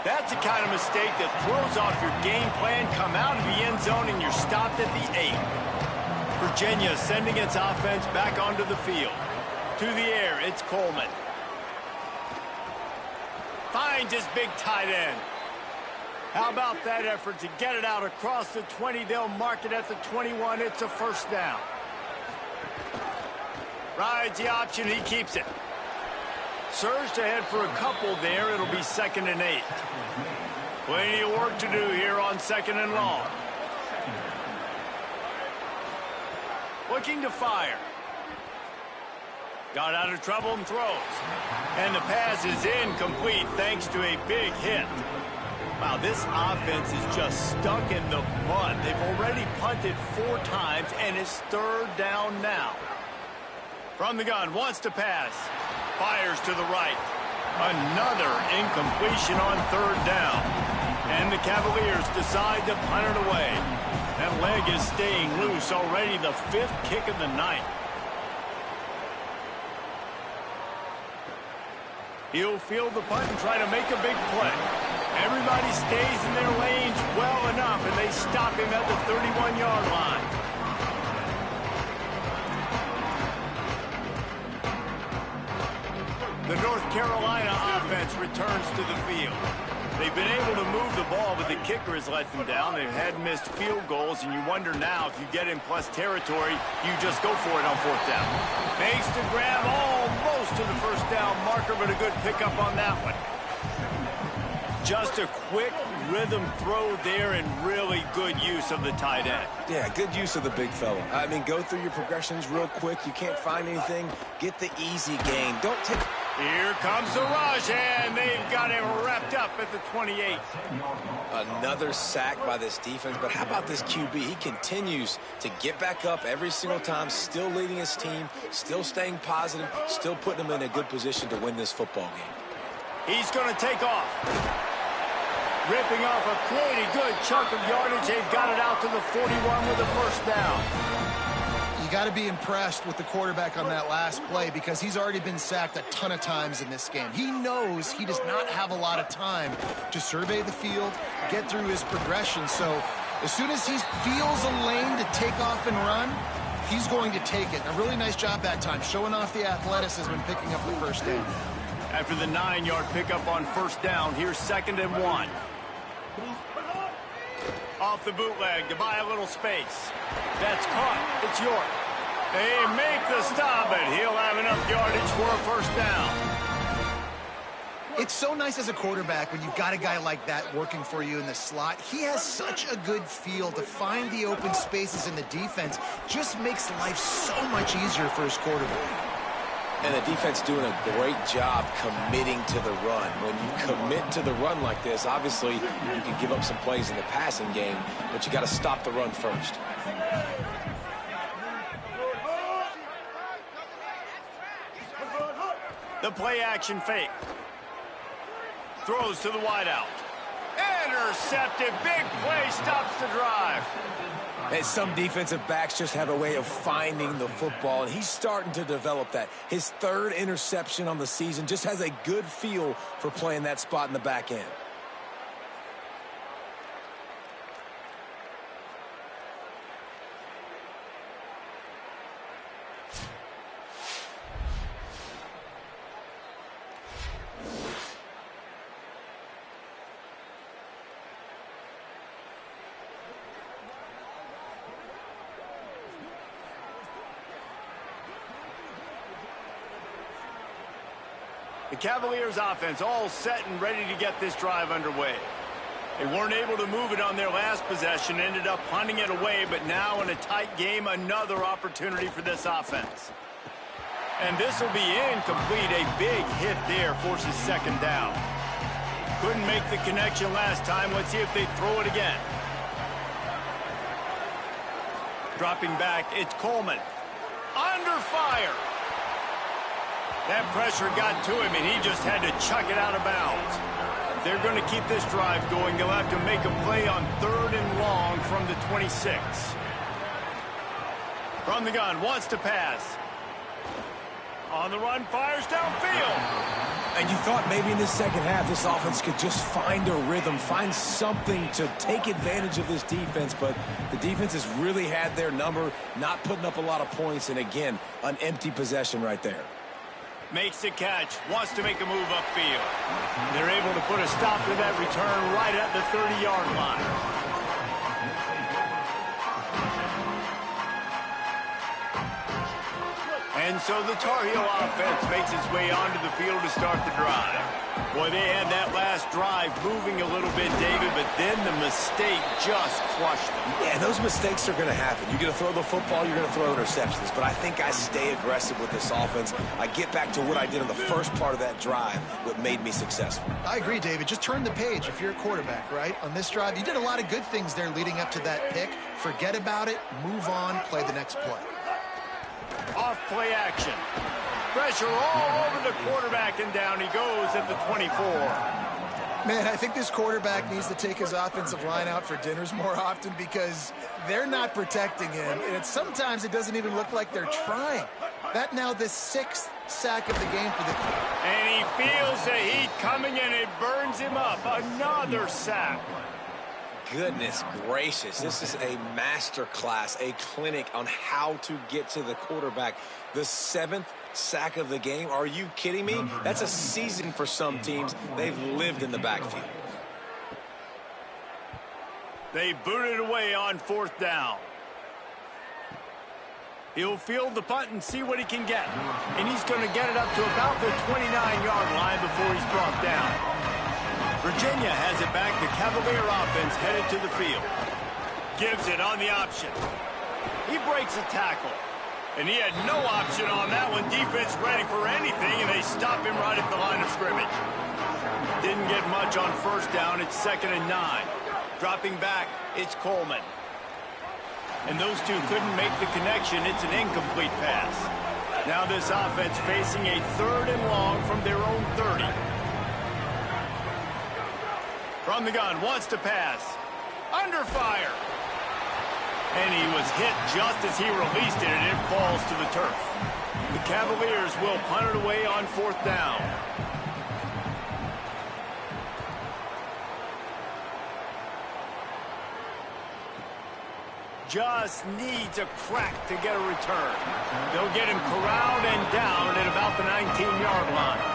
That's the kind of mistake that throws off your game plan. Come out of the end zone and you're stopped at the 8. Virginia sending its offense back onto the field. To the air, it's Coleman. Finds his big tight end. How about that effort to get it out across the 20? They'll mark it at the 21. It's a first down. Rides the option. He keeps it. Surged ahead for a couple there. It'll be 2nd and 8. Plenty of work to do here on 2nd and long. Looking to fire. Got out of trouble and throws. And the pass is incomplete thanks to a big hit. Wow, this offense is just stuck in the mud. They've already punted 4 times, and it's 3rd down now. From the gun, wants to pass. Fires to the right. Another incompletion on 3rd down. And the Cavaliers decide to punt it away. That leg is staying loose already, the 5th kick of the night. He'll field the punt and try to make a big play. Everybody stays in their lanes well enough, and they stop him at the 31-yard line. The North Carolina offense returns to the field. They've been able to move the ball, but the kicker has let them down. They've had missed field goals, and you wonder now if you get in plus territory, you just go for it on 4th down. Makes the grab almost to the first down marker, but a good pickup on that one. Just a quick rhythm throw there and really good use of the tight end. Yeah, good use of the big fella. I mean, go through your progressions real quick. You can't find anything. Get the easy gain. Don't take... Here comes the rush, and they've got him wrapped up at the 28. Another sack by this defense, but how about this QB? He continues to get back up every single time, still leading his team, still staying positive, still putting them in a good position to win this football game. He's going to take off. Ripping off a pretty good chunk of yardage. They've got it out to the 41 with a first down. You got to be impressed with the quarterback on that last play because he's already been sacked a ton of times in this game. He knows he does not have a lot of time to survey the field, get through his progression. So as soon as he feels a lane to take off and run, he's going to take it. A really nice job that time, showing off the athleticism and picking up the first down. After the 9-yard pickup on first down, here's 2nd and 1. Off the bootleg to buy a little space. That's caught. It's York. They make the stop, and he'll have enough yardage for a first down. It's so nice as a quarterback when you've got a guy like that working for you in the slot. He has such a good feel to find the open spaces in the defense. Just makes life so much easier for his quarterback. And the defense doing a great job committing to the run. When you commit to the run like this, obviously you can give up some plays in the passing game, but you got to stop the run first. The play action fake. Throws to the wideout. Intercepted. Big play stops the drive. And some defensive backs just have a way of finding the football, and he's starting to develop that. His 3rd interception on the season, just has a good feel for playing that spot in the back end. The Cavaliers offense all set and ready to get this drive underway. They weren't able to move it on their last possession, ended up punting it away, but now in a tight game, another opportunity for this offense. And this will be incomplete. A big hit there forces 2nd down. Couldn't make the connection last time. Let's see if they throw it again. Dropping back, it's Coleman. Under fire. That pressure got to him, and he just had to chuck it out of bounds. If they're going to keep this drive going, they'll have to make a play on 3rd and long from the 26. From the gun, wants to pass. On the run, fires downfield. And you thought maybe in the second half this offense could just find a rhythm, find something to take advantage of this defense, but the defense has really had their number, not putting up a lot of points, and again, an empty possession right there. Makes the catch, wants to make a move upfield. They're able to put a stop to that return right at the 30-yard line. And so the Tar Heel offense makes its way onto the field to start the drive. Boy, they had that last drive moving a little bit, David, but then the mistake just crushed them. Yeah, those mistakes are going to happen. You're going to throw the football, you're going to throw interceptions, but I think I stay aggressive with this offense. I get back to what I did on the first part of that drive, what made me successful. I agree, David. Just turn the page if you're a quarterback, right? On this drive, you did a lot of good things there leading up to that pick. Forget about it, move on, play the next play. Off play action. Pressure all over the quarterback, and down he goes at the 24. Man, I think this quarterback needs to take his offensive line out for dinners more often because they're not protecting him. And sometimes it doesn't even look like they're trying. That now the 6th sack of the game for the team. And he feels the heat coming, and it burns him up. Another sack. Goodness gracious, this is a master class, a clinic on how to get to the quarterback. The 7th sack of the game, are you kidding me? That's a season for some teams. They've lived in the backfield. They boot it away on 4th down. He'll field the punt and see what he can get. And he's going to get it up to about the 29-yard line before he's brought down. Virginia has it back. The Cavalier offense headed to the field. Gives it on the option. He breaks a tackle. And he had no option on that one. Defense ready for anything, and they stop him right at the line of scrimmage. Didn't get much on first down. It's 2nd and 9. Dropping back, it's Coleman. And those two couldn't make the connection. It's an incomplete pass. Now this offense facing a 3rd and long from their own 30. From the gun, wants to pass. Under fire. And he was hit just as he released it, and it falls to the turf. The Cavaliers will punt it away on 4th down. Just needs a crack to get a return. They'll get him corralled and down at about the 19-yard line.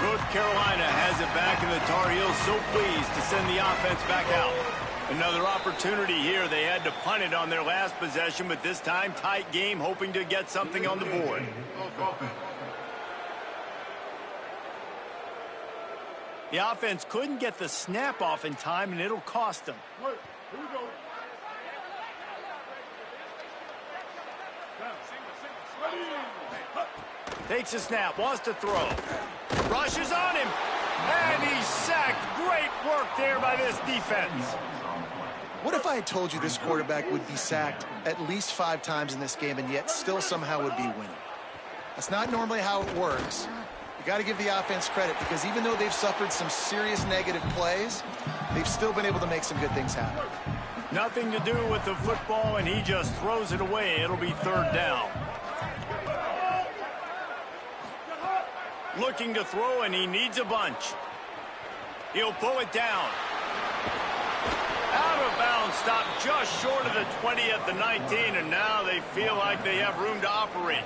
North Carolina has it back, and the Tar Heels so pleased to send the offense back out. Another opportunity here. They had to punt it on their last possession, but this time tight game, hoping to get something on the board. The offense couldn't get the snap off in time, and it'll cost them. Here we go. Takes a snap, wants to throw. Rushes on him, and he's sacked. Great work there by this defense. What if I had told you this quarterback would be sacked at least 5 times in this game and yet still somehow would be winning? That's not normally how it works. You got to give the offense credit, because even though they've suffered some serious negative plays, they've still been able to make some good things happen. Nothing to do with the football, and he just throws it away. It'll be 3rd down. Looking to throw, and he needs a bunch. He'll pull it down. Out of bounds, stopped just short of the 20 at the 19, and now they feel like they have room to operate.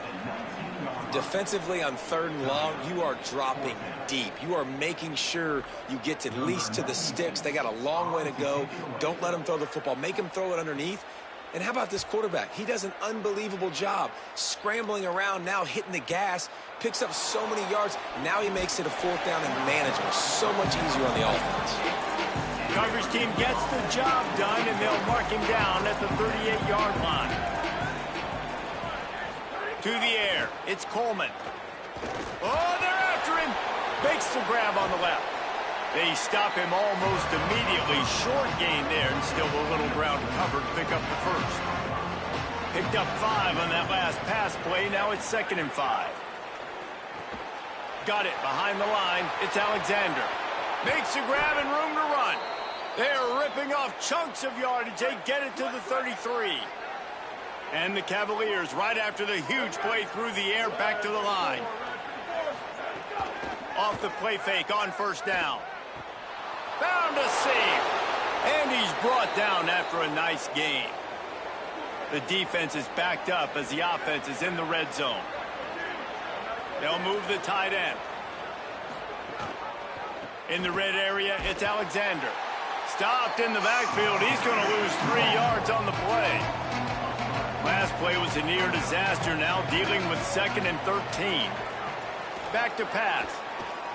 Defensively on 3rd and long, you are dropping deep. You are making sure you get to at least to the sticks. They got a long way to go. Don't let them throw the football. Make them throw it underneath. And how about this quarterback? He does an unbelievable job scrambling around, now hitting the gas, picks up so many yards. Now he makes it a 4th down and manageable. So much easier on the offense. Coverage team gets the job done, and they'll mark him down at the 38-yard line. To the air, it's Coleman. Oh, they're after him. Makes the grab on the left. They stop him almost immediately. Short gain there, and still a little ground covered to pick up the first. Picked up 5 on that last pass play. Now it's 2nd and 5. Got it behind the line. It's Alexander. Makes a grab and room to run. They're ripping off chunks of yardage. They get it to the 33. And the Cavaliers, right after the huge play through the air, back to the line. Off the play fake on 1st down. Found a seam. And he's brought down after a nice game. The defense is backed up as the offense is in the red zone. They'll move the tight end. In the red area, it's Alexander. Stopped in the backfield. He's going to lose 3 yards on the play. Last play was a near disaster. Now dealing with 2nd and 13. Back to pass.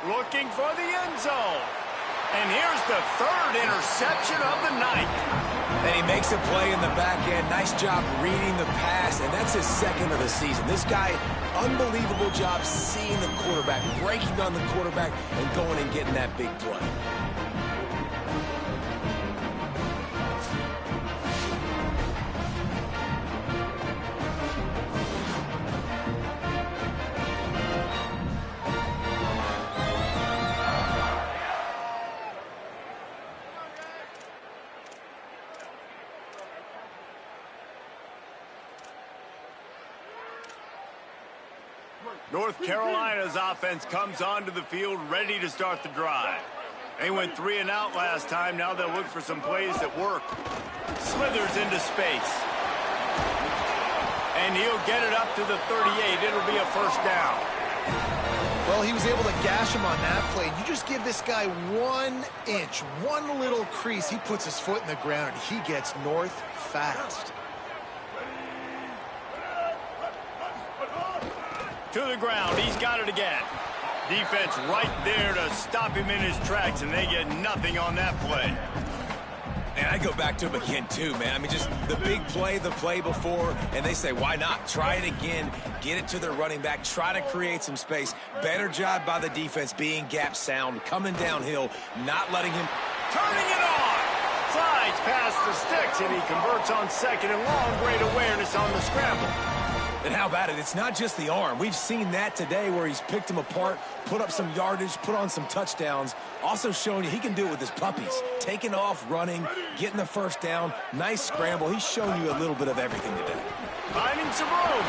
Looking for the end zone. And here's the 3rd interception of the night. And he makes a play in the back end. Nice job reading the pass, and that's his 2nd of the season. This guy, unbelievable job seeing the quarterback, breaking on the quarterback, and going and getting that big play. North Carolina's offense comes onto the field ready to start the drive. They went 3 and out last time. Now they'll look for some plays that work. Slithers into space. And he'll get it up to the 38. It'll be a 1st down. Well, he was able to gash him on that play. You just give this guy 1 inch, one little crease. He puts his foot in the ground, and he gets north fast. To the ground. He's got it again. Defense right there to stop him in his tracks, and they get nothing on that play. And I go back to him again, too, man. I mean, just the big play, the play before, and they say, why not? Try it again. Get it to their running back. Try to create some space. Better job by the defense being gap sound, coming downhill, not letting him. Turning it on. Slides past the sticks, and he converts on 2nd and long. Great awareness on the scramble. And how about it? It's not just the arm. We've seen that today where he's picked them apart, put up some yardage, put on some touchdowns. Also showing you he can do it with his puppies. Taking off, running, getting the 1st down. Nice scramble. He's shown you a little bit of everything today. Finding some room.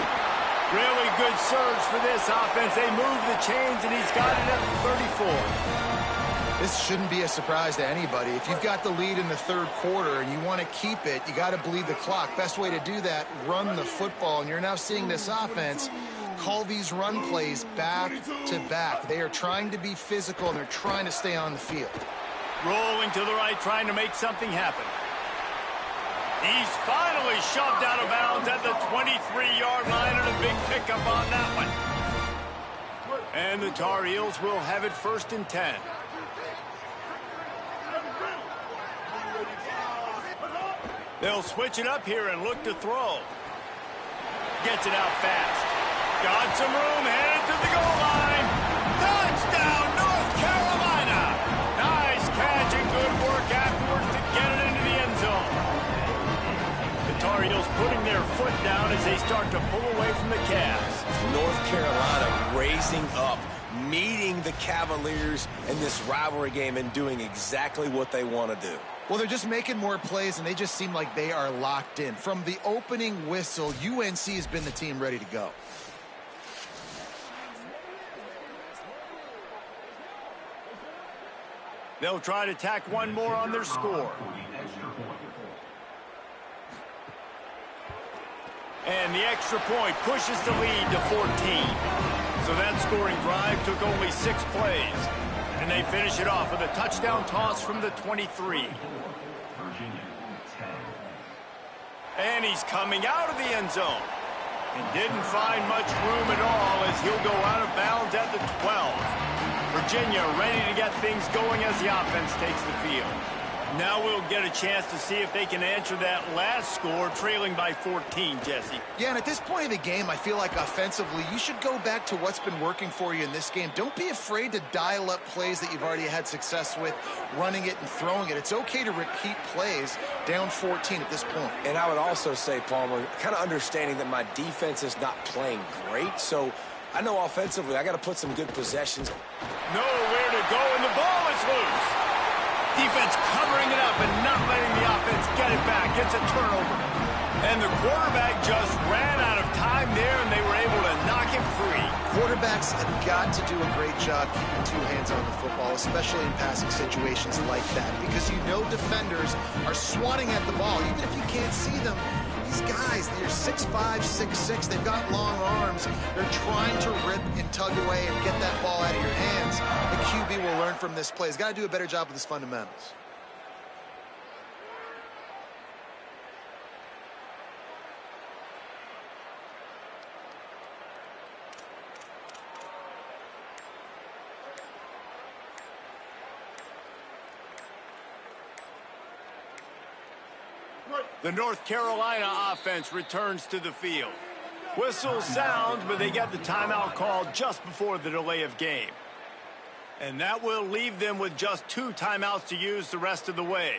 Really good surge for this offense. They move the chains, and he's got it at the 34. This shouldn't be a surprise to anybody. If you've got the lead in the 3rd quarter and you want to keep it, you got to bleed the clock. Best way to do that, run the football. And you're now seeing this offense call these run plays back to back. They are trying to be physical, and they're trying to stay on the field. Rolling to the right, trying to make something happen. He's finally shoved out of bounds at the 23-yard line, and a big pickup on that one. And the Tar Heels will have it 1st and 10. They'll switch it up here and look to throw. Gets it out fast. Got some room, headed to the goal line. Touchdown, North Carolina. Nice catch and good work afterwards to get it into the end zone. The Tar Heels putting their foot down as they start to pull away from the Cavs. North Carolina raising up, meeting the Cavaliers in this rivalry game and doing exactly what they want to do. Well, they're just making more plays, and they just seem like they are locked in. From the opening whistle, UNC has been the team ready to go. They'll try to tack one more on their score. And the extra point pushes the lead to 14. So that scoring drive took only 6 plays. And they finish it off with a touchdown toss from the 23. And he's coming out of the end zone. And didn't find much room at all as he'll go out of bounds at the 12. Virginia ready to get things going as the offense takes the field. Now we'll get a chance to see if they can answer that last score, trailing by 14, Jesse. Yeah, and at this point of the game, I feel like offensively, you should go back to what's been working for you in this game. Don't be afraid to dial up plays that you've already had success with, running it and throwing it. It's okay to repeat plays down 14 at this point. And I would also say, Palmer, kind of understanding that my defense is not playing great, so I know offensively I got to put some good possessions. Nowhere to go, and the ball is loose. Defense covering it up and not letting the offense get it back. It's a turnover. And the quarterback just ran out of time there, and they were able to knock him free. Quarterbacks have got to do a great job keeping two hands on the football, especially in passing situations like that, because you know defenders are swatting at the ball. Even if you can't see them, these guys, they're 6'5", 6'6", they've got long arms. They're trying to rip and tug away and get that ball out of your hands. The QB will learn from this play. He's got to do a better job with his fundamentals. The North Carolina offense returns to the field. Whistle sounds, but they get the timeout called just before the delay of game. And that will leave them with just 2 timeouts to use the rest of the way.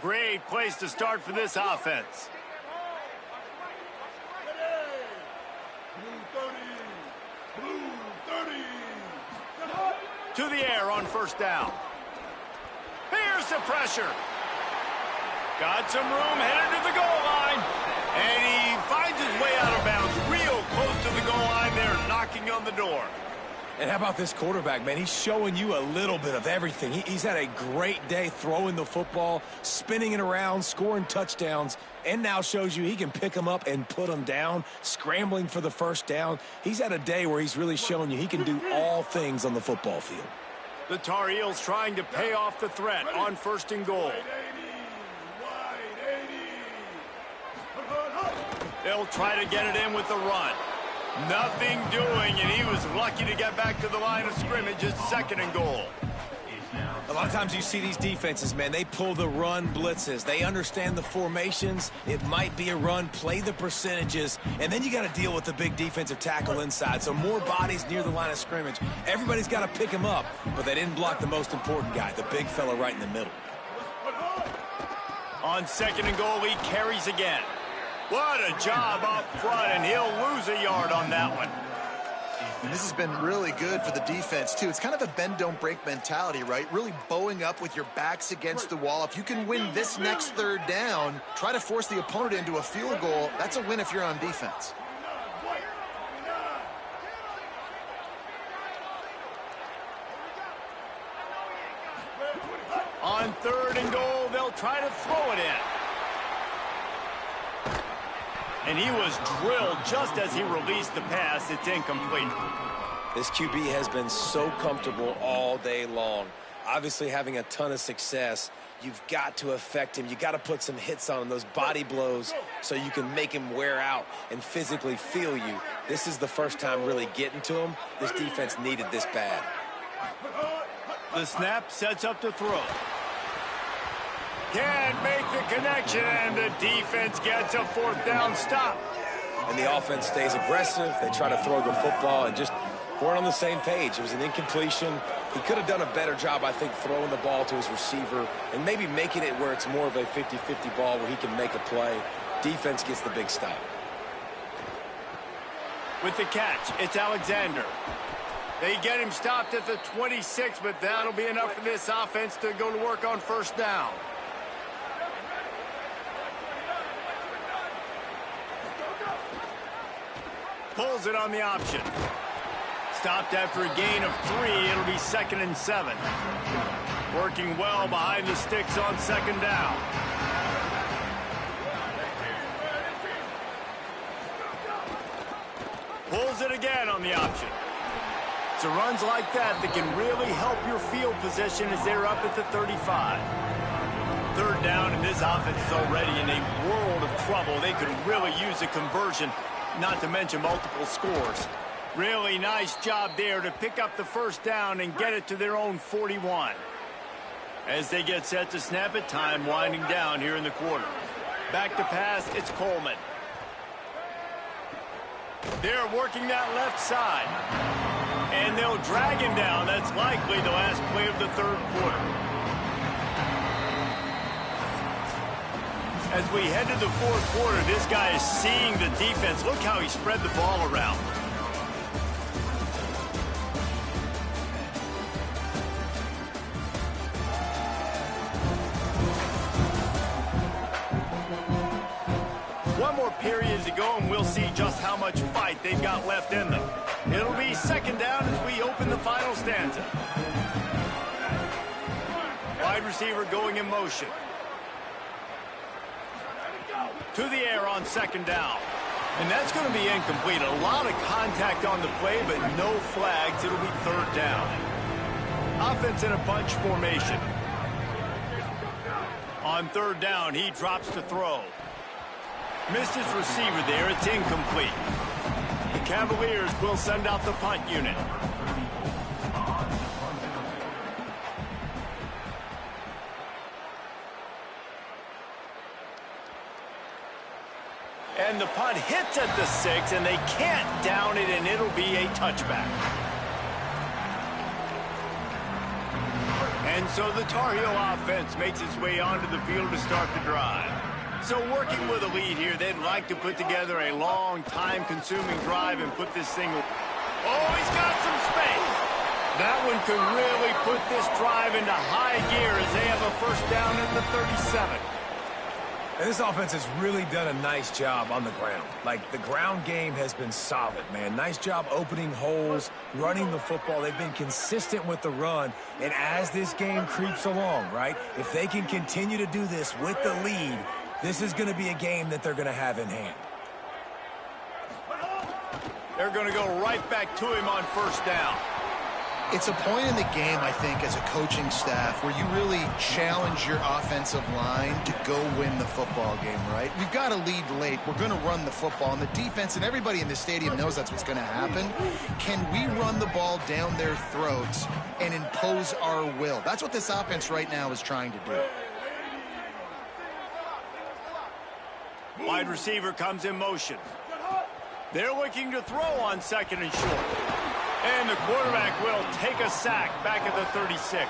Great place to start for this offense. To the air on first down. Here's the pressure. Got some room, headed to the goal line. And he finds his way out of bounds real close to the goal line there, knocking on the door. And how about this quarterback, man? He's showing you a little bit of everything. He's had a great day throwing the football, spinning it around, scoring touchdowns, and now shows you he can pick them up and put them down, scrambling for the first down. He's had a day where he's really showing you he can do all things on the football field. The Tar Heels trying to pay off the threat on first and goal. They'll try to get it in with the run. Nothing doing, and he was lucky to get back to the line of scrimmage. It's second and goal. A lot of times you see these defenses, man, they pull the run blitzes. They understand the formations. It might be a run, play the percentages, and then you got to deal with the big defensive tackle inside. So more bodies near the line of scrimmage. Everybody's got to pick him up, but they didn't block the most important guy, the big fella right in the middle. On second and goal, he carries again. What a job up front, and he'll lose a yard on that one. And this has been really good for the defense, too. It's kind of a bend-don't-break mentality, right? Really bowing up with your backs against the wall. If you can win this next third down, try to force the opponent into a field goal. That's a win if you're on defense. On third and goal, they'll try to throw it in. And he was drilled just as he released the pass. It's incomplete. This QB has been so comfortable all day long. Obviously having a ton of success. You've got to affect him. You got to put some hits on him, those body blows, so you can make him wear out and physically feel you. This is the first time really getting to him. This defense needed this bad. The snap sets up to throw. Can't make the connection, and the defense gets a fourth down stop. And the offense stays aggressive. They try to throw the football and just weren't on the same page. It was an incompletion. He could have done a better job, I think, throwing the ball to his receiver and maybe making it where it's more of a 50-50 ball where he can make a play. Defense gets the big stop. With the catch, it's Alexander. They get him stopped at the 26, but that'll be enough for this offense to go to work on first down. Pulls it on the option. Stopped after a gain of 3. It'll be 2nd and 7. Working well behind the sticks on second down. Pulls it again on the option. So runs like that can really help your field position as they're up at the 35. Third down, and this offense is already in a world of trouble. They could really use a conversion, not to mention multiple scores. Really nice job there to pick up the first down and get it to their own 41. As they get set to snap it, time winding down here in the quarter. Back to pass, it's Coleman. They're working that left side. And they'll drag him down. That's likely the last play of the third quarter. As we head to the fourth quarter, this guy is seeing the defense. Look how he spread the ball around. more periods to go, and we'll see just how much fight they've got left in them. It'll be second down as we open the final stanza. Wide receiver going in motion. To the air on second down. And that's going to be incomplete. A lot of contact on the play, but no flags. It'll be third down. Offense in a bunch formation. On third down, he drops to throw. Missed his receiver there. It's incomplete. The Cavaliers will send out the punt unit. And the punt hits at the 6, and they can't down it, and it'll be a touchback. And so the Tar Heel offense makes its way onto the field to start the drive. So working with a lead here, they'd like to put together a long, time-consuming drive and put this thing... Oh, he's got some space. That one could really put this drive into high gear as they have a first down at the 37. And this offense has really done a nice job on the ground. Like, the ground game has been solid, man. Nice job opening holes, running the football. They've been consistent with the run. And as this game creeps along, right, if they can continue to do this with the lead, this is going to be a game that they're going to have in hand. They're going to go right back to him on first down. It's a point in the game, I think, as a coaching staff where you really challenge your offensive line to go win the football game, right? We've got to lead late. We're going to run the football. And the defense and everybody in the stadium knows that's what's going to happen. Can we run the ball down their throats and impose our will? That's what this offense right now is trying to do. Wide receiver comes in motion. They're looking to throw on second and short. And the quarterback will take a sack back at the 36.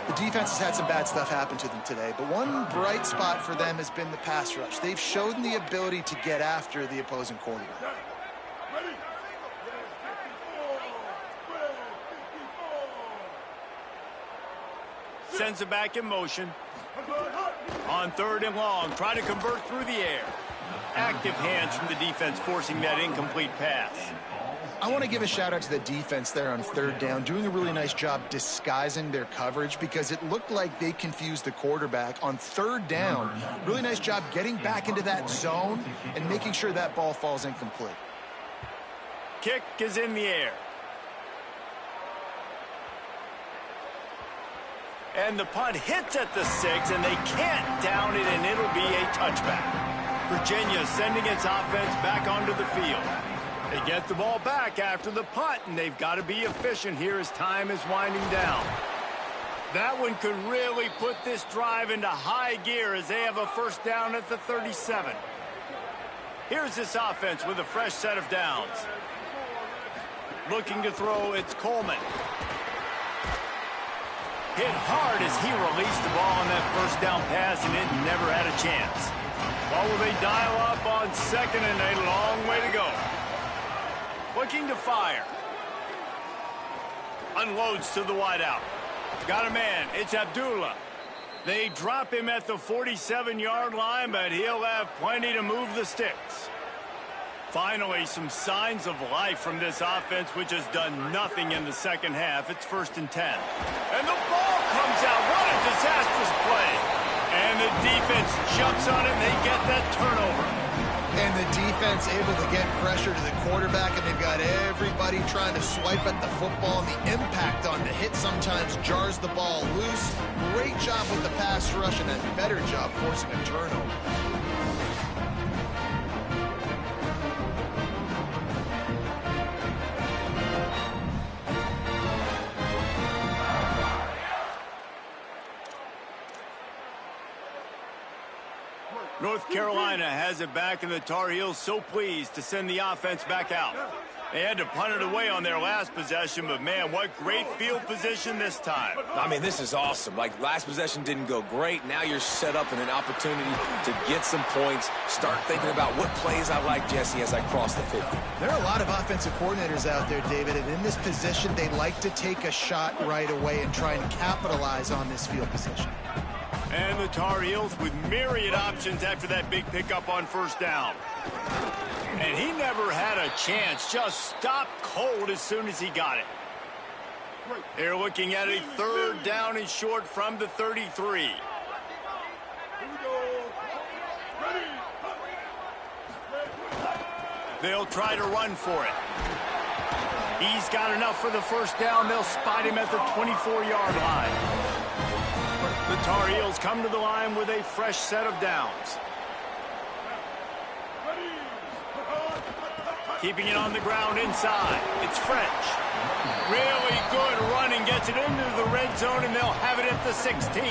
The defense has had some bad stuff happen to them today, but one bright spot for them has been the pass rush. They've shown the ability to get after the opposing quarterback. Sends it back in motion. On third and long, trying to convert through the air. Active hands from the defense forcing that incomplete pass. I want to give a shout out to the defense there on third down, doing a really nice job disguising their coverage because it looked like they confused the quarterback on third down. Really nice job getting back into that zone and making sure that ball falls incomplete. Kick is in the air. And the punt hits at the 6, and they can't down it, and it'll be a touchback. Virginia sending its offense back onto the field. They get the ball back after the punt, and they've got to be efficient here as time is winding down. That one could really put this drive into high gear as they have a first down at the 37. Here's this offense with a fresh set of downs. Looking to throw, it's Coleman. Hit hard as he released the ball on that first down pass, and it never had a chance. Well, will they dial up on second, and a long way to go. Looking to fire. Unloads to the wideout. Got a man. It's Abdullah. They drop him at the 47-yard line, but he'll have plenty to move the sticks. Finally, some signs of life from this offense, which has done nothing in the second half. It's 1st and 10. And the ball comes out. What a disastrous play. And the defense jumps on it, and they get that turnover. And the defense able to get pressure to the quarterback, and they've got everybody trying to swipe at the football, and the impact on the hit sometimes jars the ball loose. Great job with the pass rush, and a better job forcing a turnover. North Carolina has it back, and the Tar Heels so pleased to send the offense back out. They had to punt it away on their last possession, but man, what great field position this time. I mean, this is awesome. Like, last possession didn't go great. Now you're set up in an opportunity to get some points. Start thinking about what plays I like, Jesse, as I cross the 50. There are a lot of offensive coordinators out there, David, and in this position, they like to take a shot right away and try and capitalize on this field position. And the Tar Heels with myriad options after that big pickup on first down. And he never had a chance, just stopped cold as soon as he got it. They're looking at a third down and short from the 33. They'll try to run for it. He's got enough for the first down. They'll spot him at the 24-yard line. The Tar Heels come to the line with a fresh set of downs. Keeping it on the ground inside. It's French. Really good running. Gets it into the red zone, and they'll have it at the 16.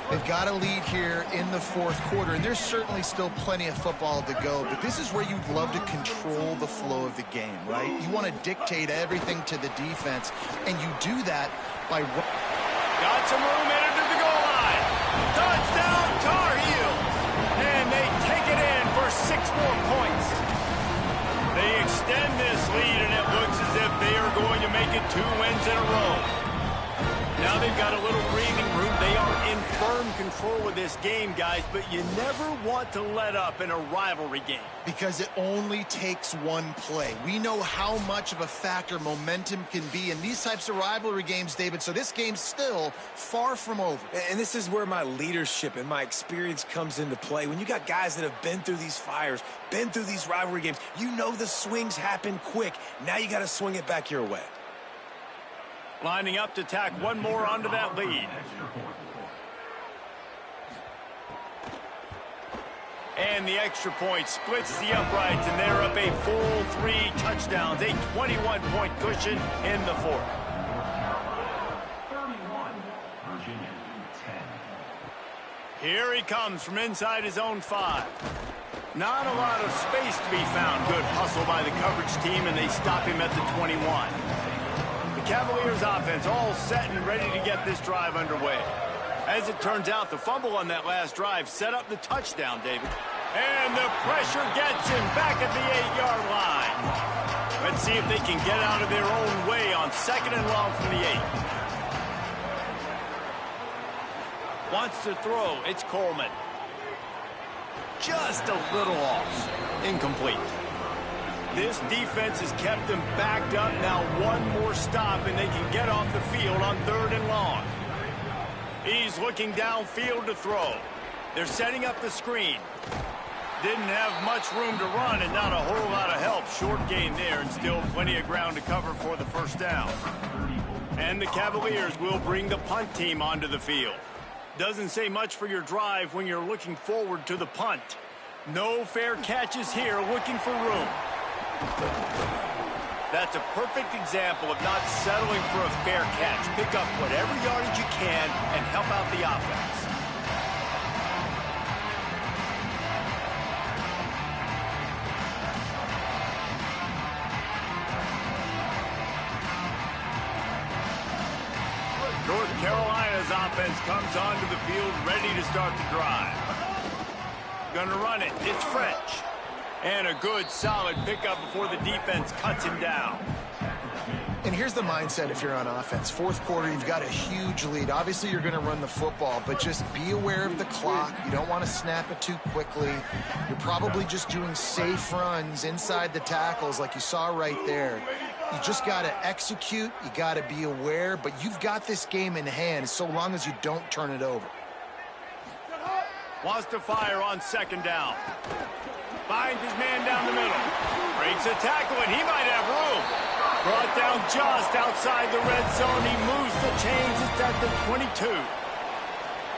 They've got a lead here in the fourth quarter, and there's certainly still plenty of football to go, but this is where you'd love to control the flow of the game, right? You want to dictate everything to the defense, and you do that by... Got some room headed to the goal line. Touchdown, Tar Heels. And they take it in for 6 more points. They extend this lead, and it looks as if they are going to make it 2 wins in a row. Now they've got a little breathing room. They are in firm control of this game, guys, but you never want to let up in a rivalry game. Because it only takes one play. We know how much of a factor momentum can be in these types of rivalry games, David, so this game's still far from over. And this is where my leadership and my experience comes into play. When you got guys that have been through these fires, been through these rivalry games, you know the swings happen quick. Now you got to swing it back your way. Lining up to tack one more onto that lead. And the extra point splits the uprights, and they're up a full 3 touchdowns, a 21-point cushion in the fourth. 31, Virginia 10. Here he comes from inside his own 5. Not a lot of space to be found. Good hustle by the coverage team, and they stop him at the 21. The Cavaliers offense all set and ready to get this drive underway. As it turns out, the fumble on that last drive set up the touchdown, David. And the pressure gets him back at the 8-yard line. Let's see if they can get out of their own way on 2nd and long from the 8. Wants to throw. It's Coleman. Just a little off. Incomplete. This defense has kept them backed up. Now one more stop, and they can get off the field on 3rd and long. He's looking downfield to throw. They're setting up the screen. Didn't have much room to run and not a whole lot of help. Short gain there, and still plenty of ground to cover for the first down. And the Cavaliers will bring the punt team onto the field. Doesn't say much for your drive when you're looking forward to the punt. No fair catches here, looking for room. That's a perfect example of not settling for a fair catch. Pick up whatever yardage you can and help out the offense. North Carolina's offense comes onto the field ready to start the drive. Gonna run it. It's French. And a good, solid pickup before the defense cuts him down. And here's the mindset if you're on offense. Fourth quarter, you've got a huge lead. Obviously, you're going to run the football, but just be aware of the clock. You don't want to snap it too quickly. You're probably just doing safe runs inside the tackles like you saw right there. You just got to execute. You got to be aware, but you've got this game in hand so long as you don't turn it over. Wants to fire on 2nd down. Finds his man down the middle. Breaks a tackle, and he might have room. Brought down just outside the red zone. He moves the chains. It's at the 22.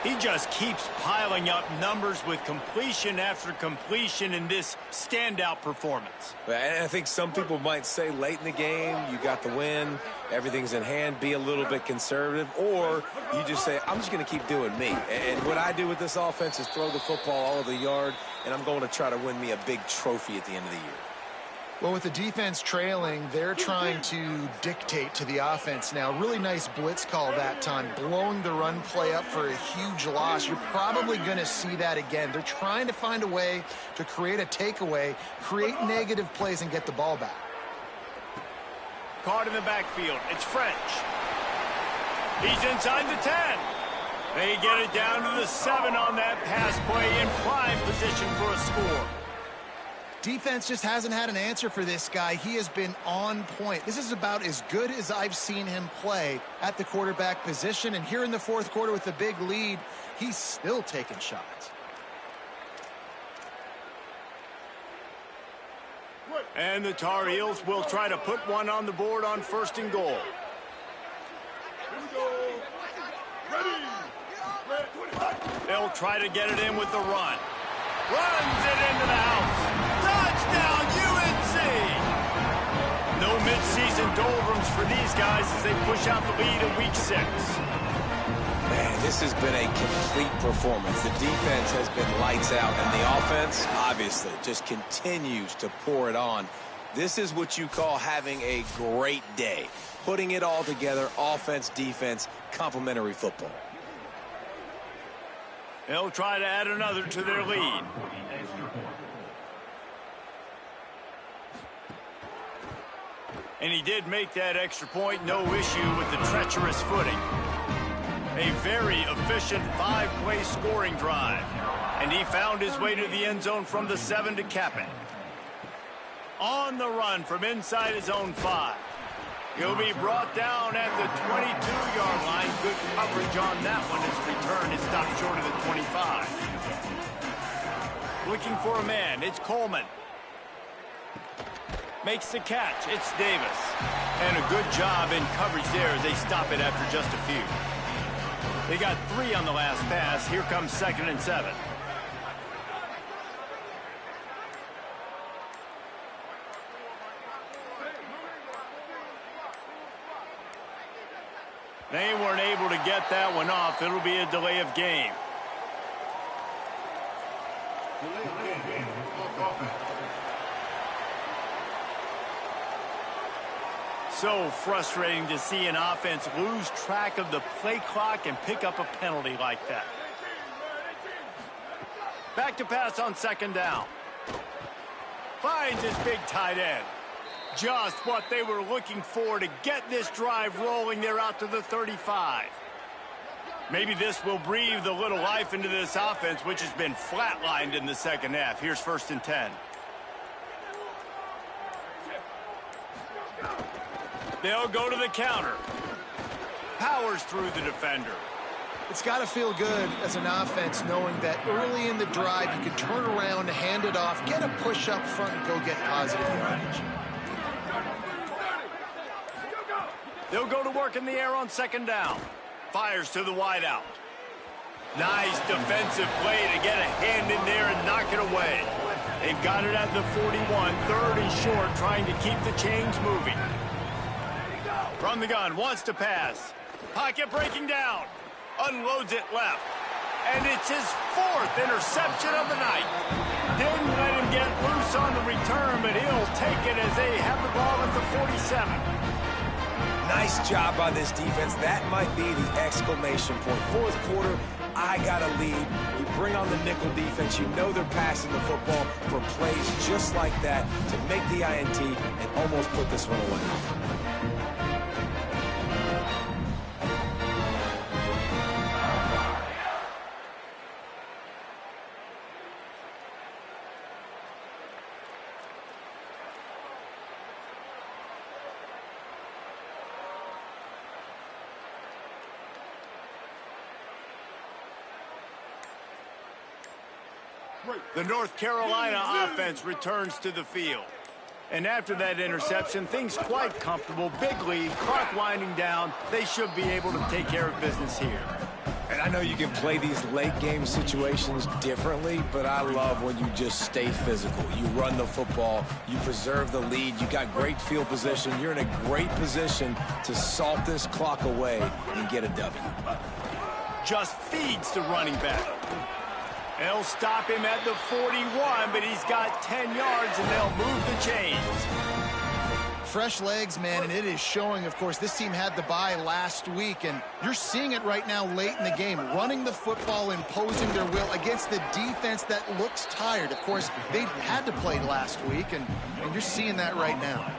He just keeps piling up numbers with completion after completion in this standout performance. And I think some people might say late in the game, you got the win, everything's in hand, be a little bit conservative, or you just say, I'm just going to keep doing me. And what I do with this offense is throw the football all over the yard, and I'm going to try to win me a big trophy at the end of the year. Well, with the defense trailing, they're trying to dictate to the offense now. Really nice blitz call that time, blowing the run play up for a huge loss. You're probably going to see that again. They're trying to find a way to create a takeaway, create negative plays, and get the ball back. Caught in the backfield. It's French. He's inside the 10. They get it down to the 7 on that pass play in prime position for a score. Defense just hasn't had an answer for this guy. He has been on point. This is about as good as I've seen him play at the quarterback position. And here in the fourth quarter with a big lead, he's still taking shots. And the Tar Heels will try to put one on the board on 1st and goal. They'll try to get it in with the run. Runs it into the house. Touchdown, UNC! No midseason doldrums for these guys as they push out the lead in week 6. Man, this has been a complete performance. The defense has been lights out, and the offense, obviously, just continues to pour it on. This is what you call having a great day. Putting it all together, offense, defense, complementary football. They'll try to add another to their lead. And he did make that extra point, no issue with the treacherous footing. A very efficient 5-play scoring drive. And he found his way to the end zone from the 7 to cap it. On the run from inside his own 5. He'll be brought down at the 22-yard line. Good coverage on that one. His return is stopped short of the 25. Looking for a man. It's Coleman. Makes the catch. It's Davis. And a good job in coverage there as they stop it after just a few. They got 3 on the last pass. Here comes 2nd and 7. They weren't able to get that one off. It'll be a delay of game. So frustrating to see an offense lose track of the play clock and pick up a penalty like that. Back to pass on 2nd down. Finds his big tight end. Just what they were looking for to get this drive rolling. They're out to the 35. Maybe this will breathe a little life into this offense, which has been flatlined in the second half. Here's 1st and 10. They'll go to the counter. Powers through the defender. It's got to feel good as an offense knowing that early in the drive you can turn around, hand it off, get a push up front, and go get positive yardage. They'll go to work in the air on 2nd down. Fires to the wideout. Nice defensive play to get a hand in there and knock it away. They've got it at the 41, 3rd and short, trying to keep the chains moving. From the gun, wants to pass. Pocket breaking down. Unloads it left. And it's his 4th interception of the night. Didn't let him get loose on the return, but he'll take it as they have the ball at the 47. Nice job by this defense. That might be the exclamation point. 4th quarter, I got a lead. You bring on the nickel defense. You know they're passing the football for plays just like that to make the INT and almost put this one away. The North Carolina offense returns to the field. And after that interception, things quite comfortable. Big lead, clock winding down. They should be able to take care of business here. And I know you can play these late game situations differently, but I love when you just stay physical. You run the football, you preserve the lead, you got great field position. You're in a great position to salt this clock away and get a W. Just feeds the running back. They'll stop him at the 41, but he's got 10 yards, and they'll move the chains. Fresh legs, man, and it is showing, of course. This team had the bye last week, and you're seeing it right now late in the game. Running the football, imposing their will against the defense that looks tired. Of course, they had to play last week, and you're seeing that right now.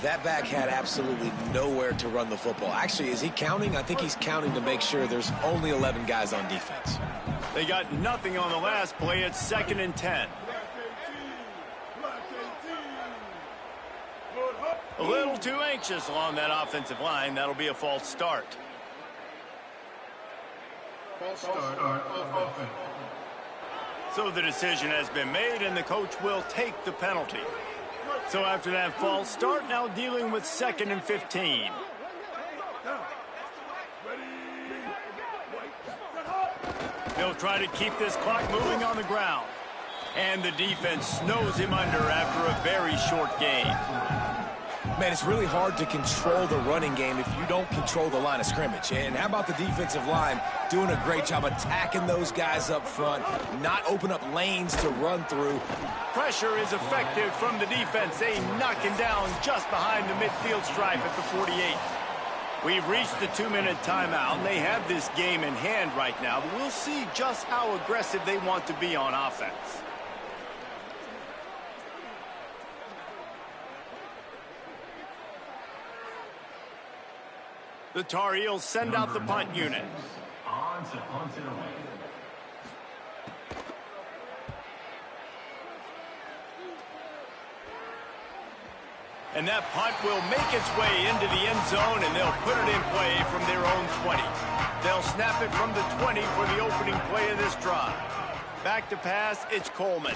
That back had absolutely nowhere to run the football. Actually, is he counting? I think he's counting to make sure there's only 11 guys on defense. They got nothing on the last play. It's 2nd and 10. A little too anxious along that offensive line. That'll be a false start. False start off offense. So the decision has been made, and the coach will take the penalty. So after that false start, now dealing with 2nd and 15. They'll try to keep this clock moving on the ground. And the defense snows him under after a very short game. Man, it's really hard to control the running game if you don't control the line of scrimmage. And how about the defensive line doing a great job attacking those guys up front, not open up lanes to run through. Pressure is effective from the defense. They knock him down just behind the midfield stripe at the 48. We've reached the 2-minute timeout, and they have this game in hand right now. But we'll see just how aggressive they want to be on offense. The Tar Heels send out the punt unit. On to punt it away. And that punt will make its way into the end zone, and they'll put it in play from their own 20. They'll snap it from the 20 for the opening play of this drive. Back to pass, it's Coleman.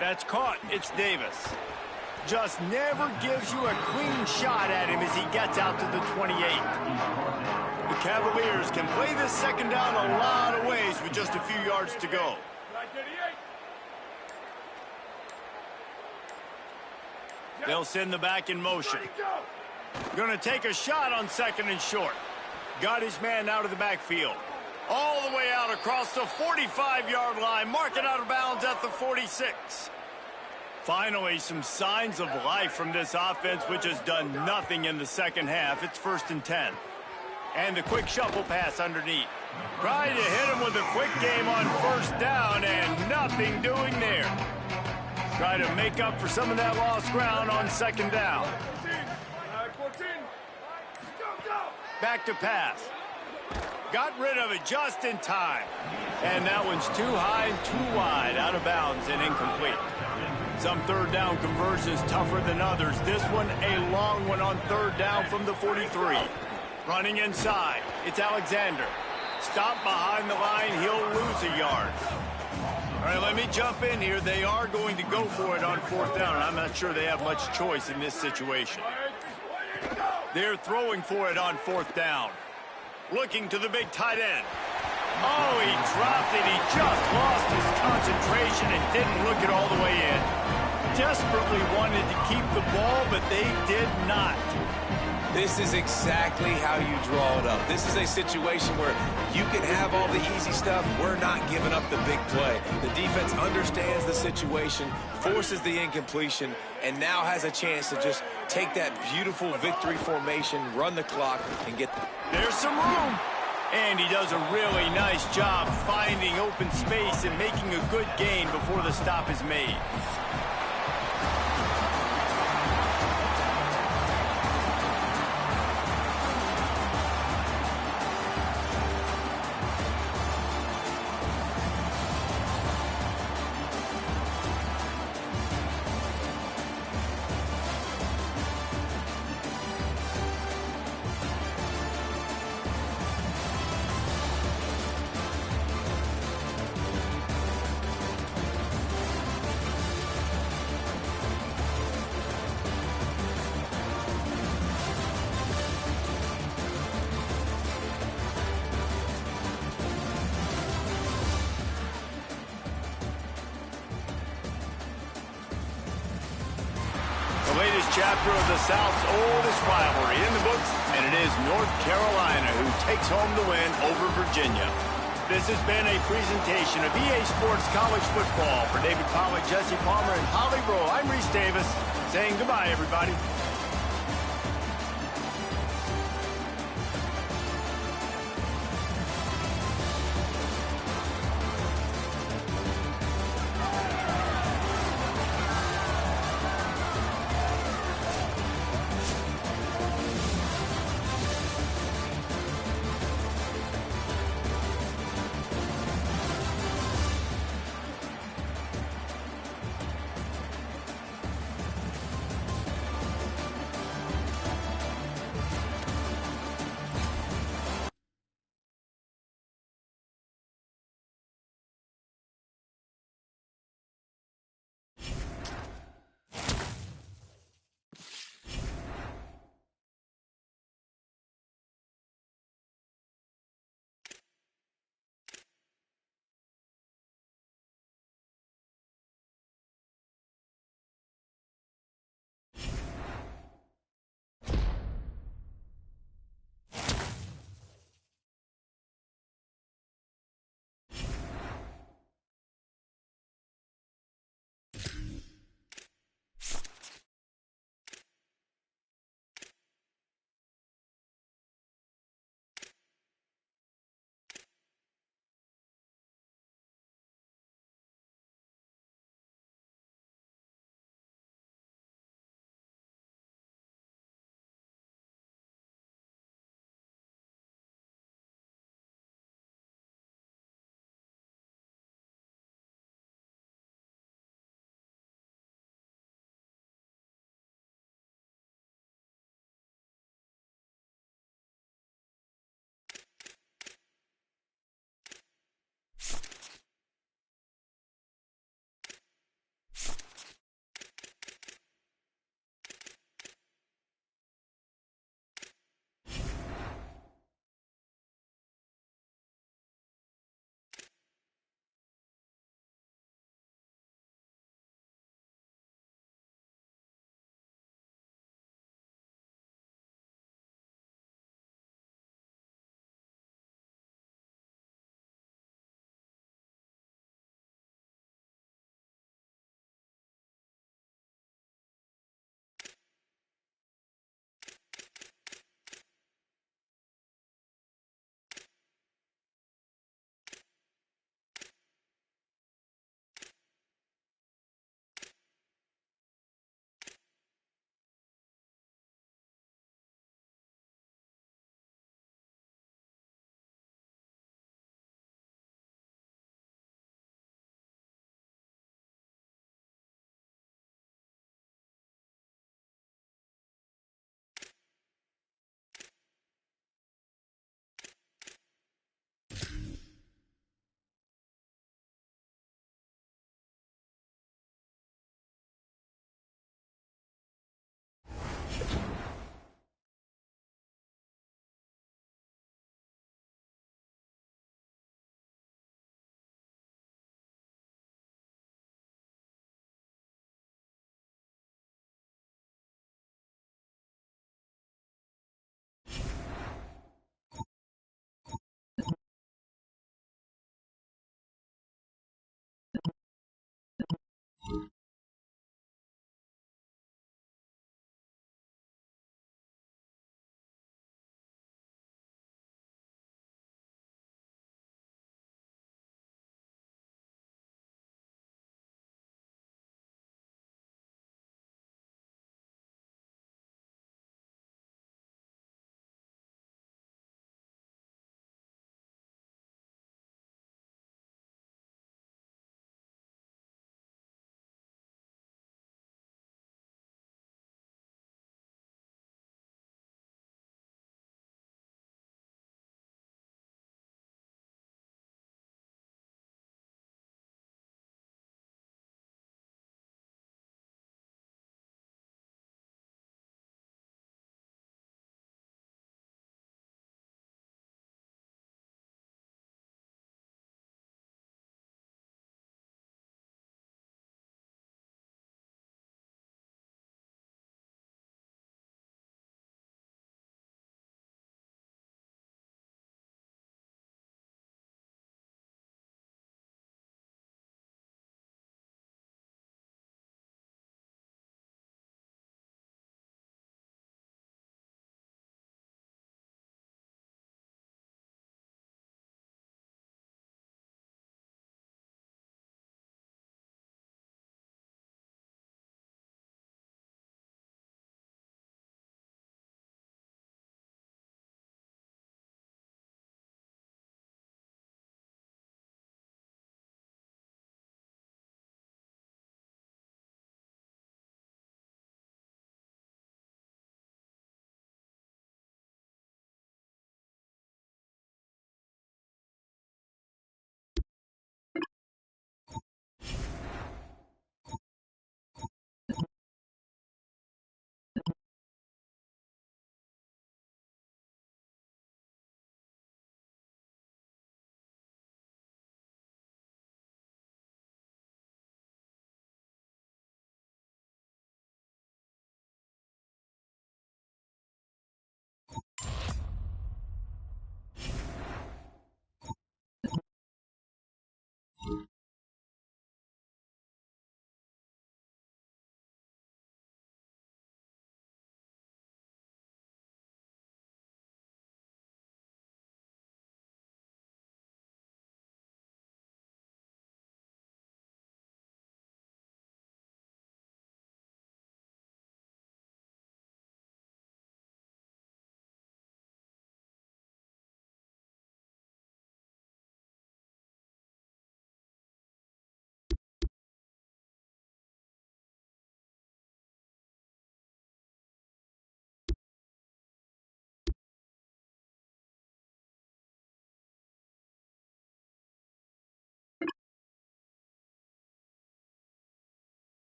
That's caught, it's Davis. Just never gives you a clean shot at him as he gets out to the 28. The Cavaliers can play this second down a lot of ways with just a few yards to go. They'll send the back in motion. Going to take a shot on 2nd and short. Got his man out of the backfield. All the way out across the 45-yard line. Marking out of bounds at the 46. Finally, some signs of life from this offense, which has done nothing in the second half. It's 1st and 10. And the quick shuffle pass underneath. Trying to hit him with a quick game on 1st down, and nothing doing there. Try to make up for some of that lost ground on 2nd down. Back to pass. Got rid of it just in time. And that one's too high and too wide, out of bounds and incomplete. Some 3rd down conversions tougher than others. This one, a long one on 3rd down from the 43. Running inside, it's Alexander. Stop behind the line, he'll lose a yard. All right, let me jump in here. They are going to go for it on 4th down. I'm not sure they have much choice in this situation. They're throwing for it on 4th down. Looking to the big tight end. Oh, he dropped it. He just lost his concentration and didn't look it all the way in. Desperately wanted to keep the ball, but they did not. This is exactly how you draw it up. This is a situation where you can have all the easy stuff. We're not giving up the big play. The defense understands the situation, forces the incompletion, and now has a chance to just take that beautiful victory formation, run the clock, and get... There's some room. And he does a really nice job finding open space and making a good gain before the stop is made. Chapter of the South's oldest rivalry in the books, and it is North Carolina who takes home the win over Virginia. This has been a presentation of EA Sports College Football. For David Pollack, Jesse Palmer, and Holly Rowe, I'm Reese Davis, saying goodbye, everybody.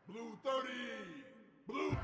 Blue 30. Blue.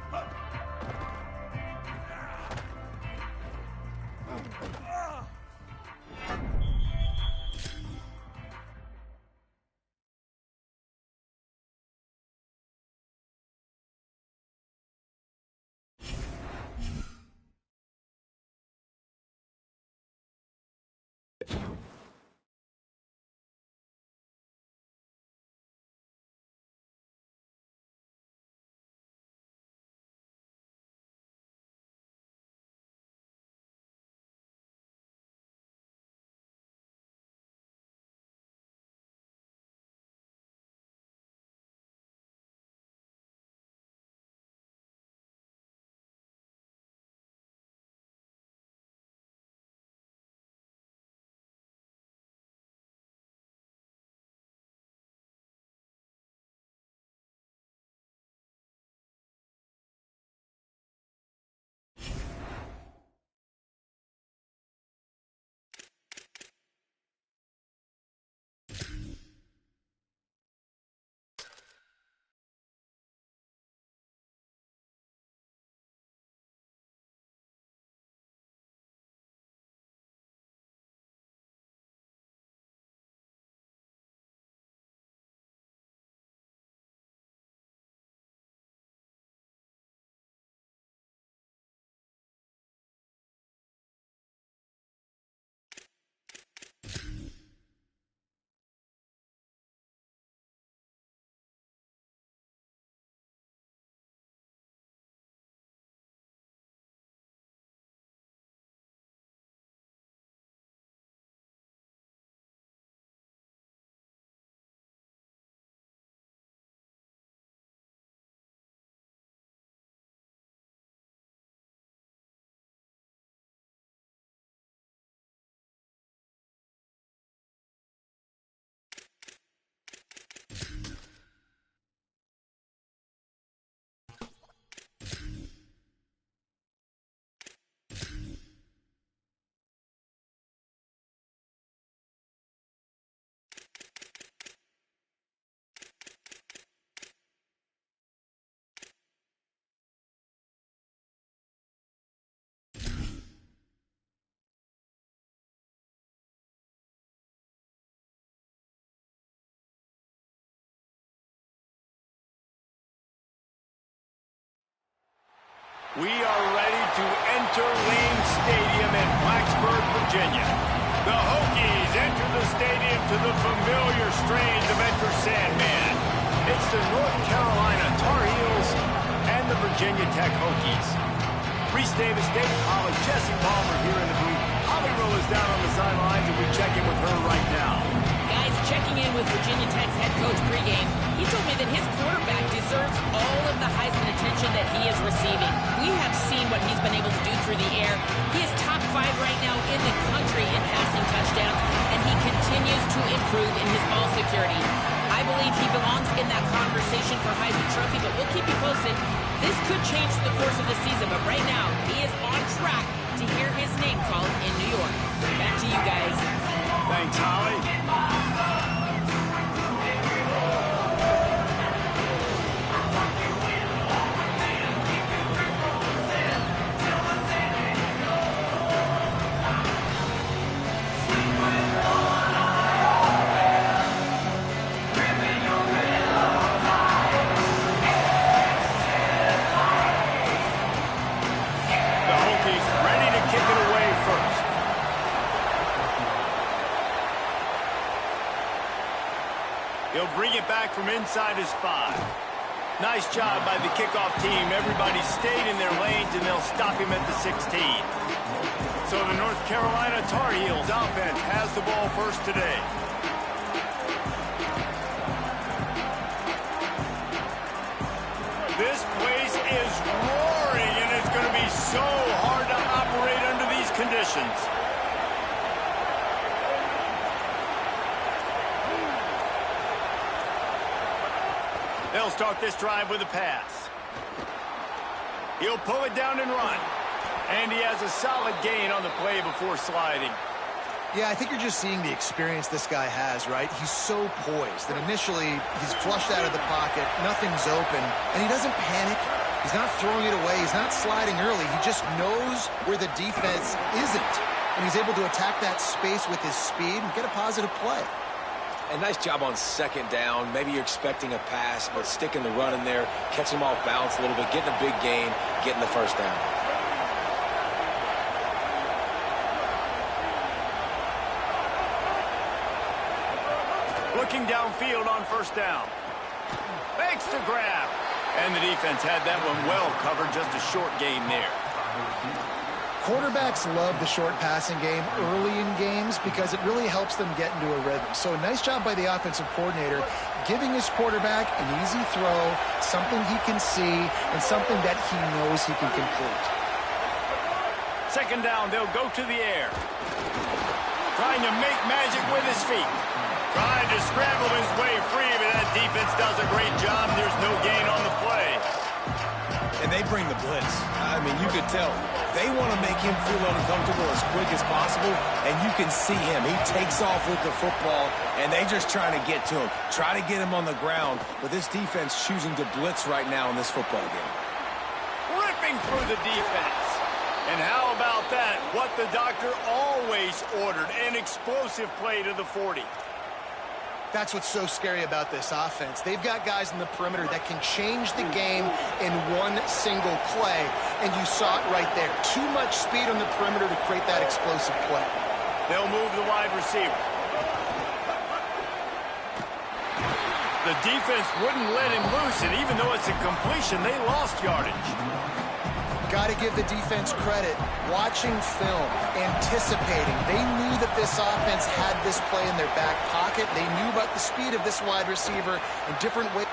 We are ready to enter Lane Stadium in Blacksburg, Virginia. The Hokies enter the stadium to the familiar strains of Enter Sandman. It's the North Carolina Tar Heels and the Virginia Tech Hokies. Reese Davis, David Pollack, Jesse Palmer here in the booth. Holly Rowe is down on the sidelines, and we check in with her right now. Guys, checking in with Virginia Tech's head coach pregame, he told me that his quarterback deserves all of the Heisman attention that he is receiving. We have seen what he's been able to do through the air. He is top 5 right now in the country in passing touchdowns, and he continues to improve in his ball security. I believe he belongs in that conversation for Heisman Trophy, but we'll keep you posted. This could change the course of the season, but right now, he is on track to hear his name called in New York. Back to you guys. Thanks, Holly. He'll bring it back from inside his 5. Nice job by the kickoff team. Everybody stayed in their lanes, and they'll stop him at the 16. So the North Carolina Tar Heels offense has the ball first today. This place is roaring, and it's going to be so hard to operate under these conditions. start this drive with a pass. He'll pull it down and run. And he has a solid gain on the play before sliding. Yeah, I think you're just seeing the experience this guy has, right? He's so poised that initially he's flushed out of the pocket, nothing's open, and he doesn't panic. He's not throwing it away. He's not sliding early. He just knows where the defense isn't, and he's able to attack that space with his speed and get a positive play. And nice job on second down. Maybe you're expecting a pass, but sticking the run in there, catching him off balance a little bit, getting a big gain, getting the first down. Looking downfield on first down. Fakes to grab. And the defense had that one well covered, just a short gain there. Quarterbacks love the short passing game early in games because it really helps them get into a rhythm. So nice job by the offensive coordinator giving his quarterback an easy throw, something he can see, and something that he knows he can complete. Second down, they'll go to the air. Trying to make magic with his feet. Trying to scramble his way free, but that defense does a great job. There's no gain on the play. And they bring the blitz. I mean, you could tell. They want to make him feel uncomfortable as quick as possible, and you can see him. He takes off with the football, and they just trying to get to him, try to get him on the ground, but this defense choosing to blitz right now in this football game. Ripping through the defense. And how about that? What the doctor always ordered, an explosive play to the 40. That's what's so scary about this offense. They've got guys in the perimeter that can change the game in one single play, and you saw it right there. Too much speed on the perimeter to create that explosive play. They'll move the wide receiver. The defense wouldn't let him loose, and even though it's a completion, they lost yardage. Got to give the defense credit. Watching film, anticipating. They knew that this offense had this play in their back pocket. They knew about the speed of this wide receiver in different ways.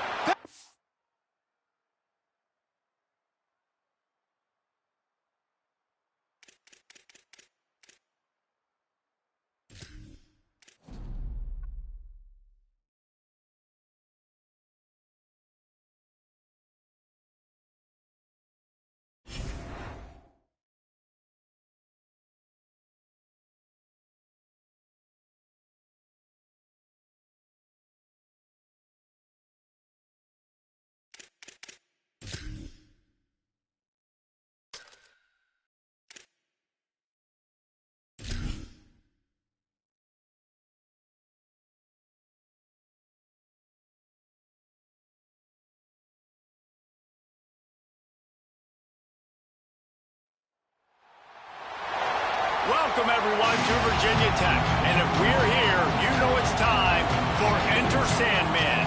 Welcome, everyone, to Virginia Tech. And if we're here, you know it's time for Enter Sandman.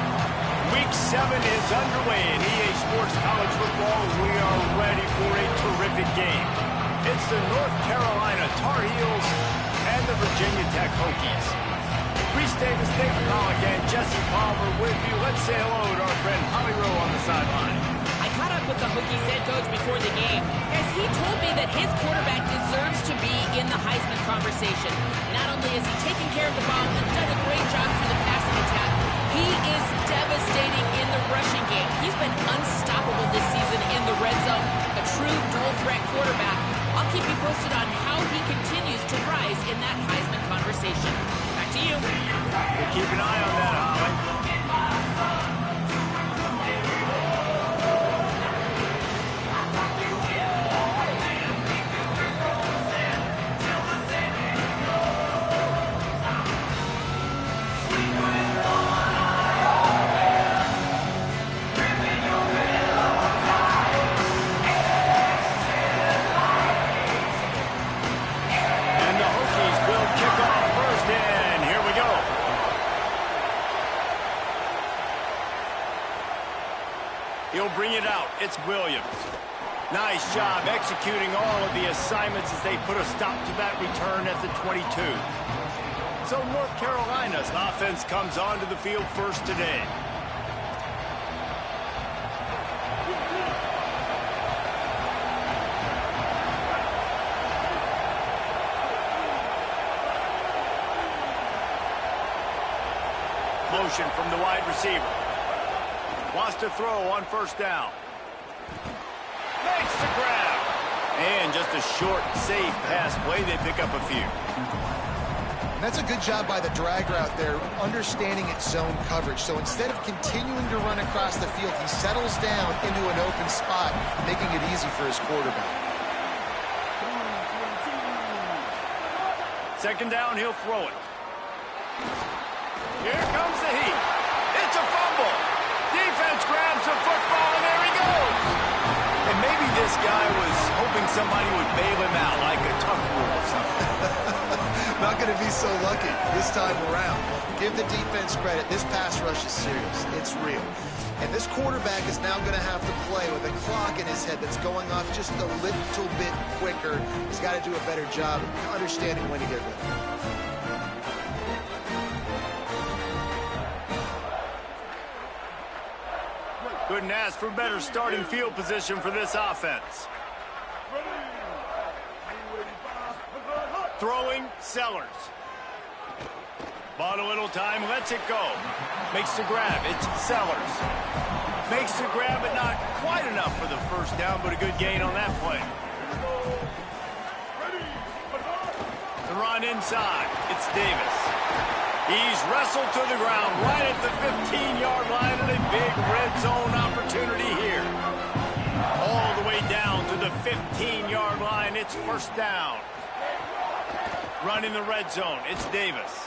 Week 7 is underway in EA Sports College Football. We are ready for a terrific game. It's the North Carolina Tar Heels and the Virginia Tech Hokies. Reese Davis, David Pollock, and Jesse Palmer with you. Let's say hello to our friend Holly Rowe on the sideline. I caught up with the Hokies head coach before the game, as he told me that his quarterback deserves to be in the Heisman conversation. Not only is he taking care of the ball and done a great job through the passing attack, he is devastating in the rushing game. He's been unstoppable this season in the red zone, a true dual-threat quarterback. I'll keep you posted on how he continues to rise in that Heisman conversation. Back to you. We'll keep an eye on that, Holly. He'll bring it out. It's Williams. Nice job executing all of the assignments as they put a stop to that return at the 22. So North Carolina's offense comes onto the field first today. Motion from the wide receiver. wants to throw on first down. Makes the grab. And just a short, safe pass play. They pick up a few. And that's a good job by the drag route there, understanding its zone coverage. So instead of continuing to run across the field, he settles down into an open spot, making it easy for his quarterback. Second down, he'll throw it. Here comes the heat. It's a fumble. Defense grabs the football, and there he goes. And maybe this guy was hoping somebody would bail him out like a tuck rule or something. Not going to be so lucky this time around. Give the defense credit. This pass rush is serious. It's real. And this quarterback is now going to have to play with a clock in his head that's going off just a little bit quicker. He's got to do a better job of understanding when to get rid of it. Couldn't ask for better starting field position for this offense. Throwing, Sellers. Bought a little time, lets it go. Makes the grab, it's Sellers. Makes the grab, but not quite enough for the first down, but a good gain on that play. The run inside, it's Davis. He's wrestled to the ground right at the 15-yard line, and a big red zone opportunity here. All the way down to the 15-yard line, it's first down. Running the red zone, it's Davis.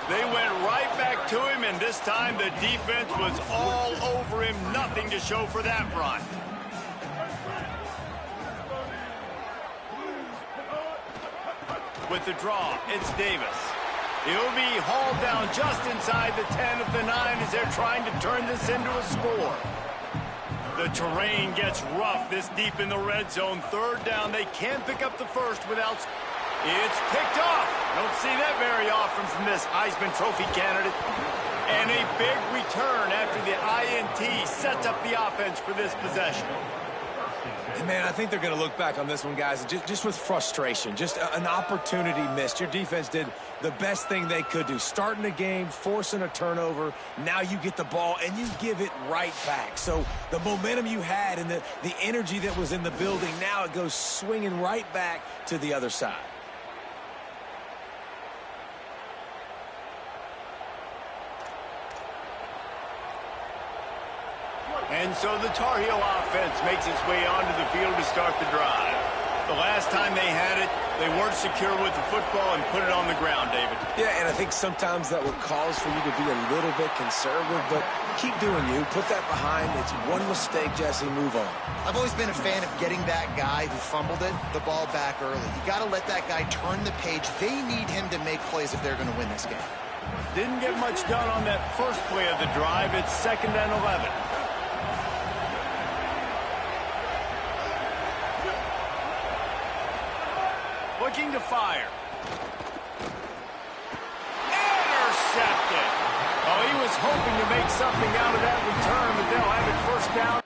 They went right back to him, and this time the defense was all over him. Nothing to show for that run. With the draw, it's Davis. He'll be hauled down just inside the 10 of the 9 as they're trying to turn this into a score. The terrain gets rough this deep in the red zone. Third down, they can't pick up the first without... It's picked off. Don't see that very often from this Heisman Trophy candidate. And a big return after the INT sets up the offense for this possession. And man, I think they're going to look back on this one, guys, just with frustration, just an opportunity missed. Your defense did the best thing they could do, starting the game, forcing a turnover. Now you get the ball, and you give it right back. So the momentum you had and the energy that was in the building, now it goes swinging right back to the other side. And so the Tar Heel offense makes its way onto the field to start the drive. The last time they had it, they weren't secure with the football and put it on the ground, David. Yeah, and I think sometimes that would cause for you to be a little bit conservative, but keep doing you. Put that behind. It's one mistake, Jesse. Move on. I've always been a fan of getting that guy who fumbled it, the ball back early. You got to let that guy turn the page. They need him to make plays if they're going to win this game. Didn't get much done on that first play of the drive. It's 2nd and 11. Looking to fire. Intercepted. Oh, he was hoping to make something out of that return, but they'll have it first down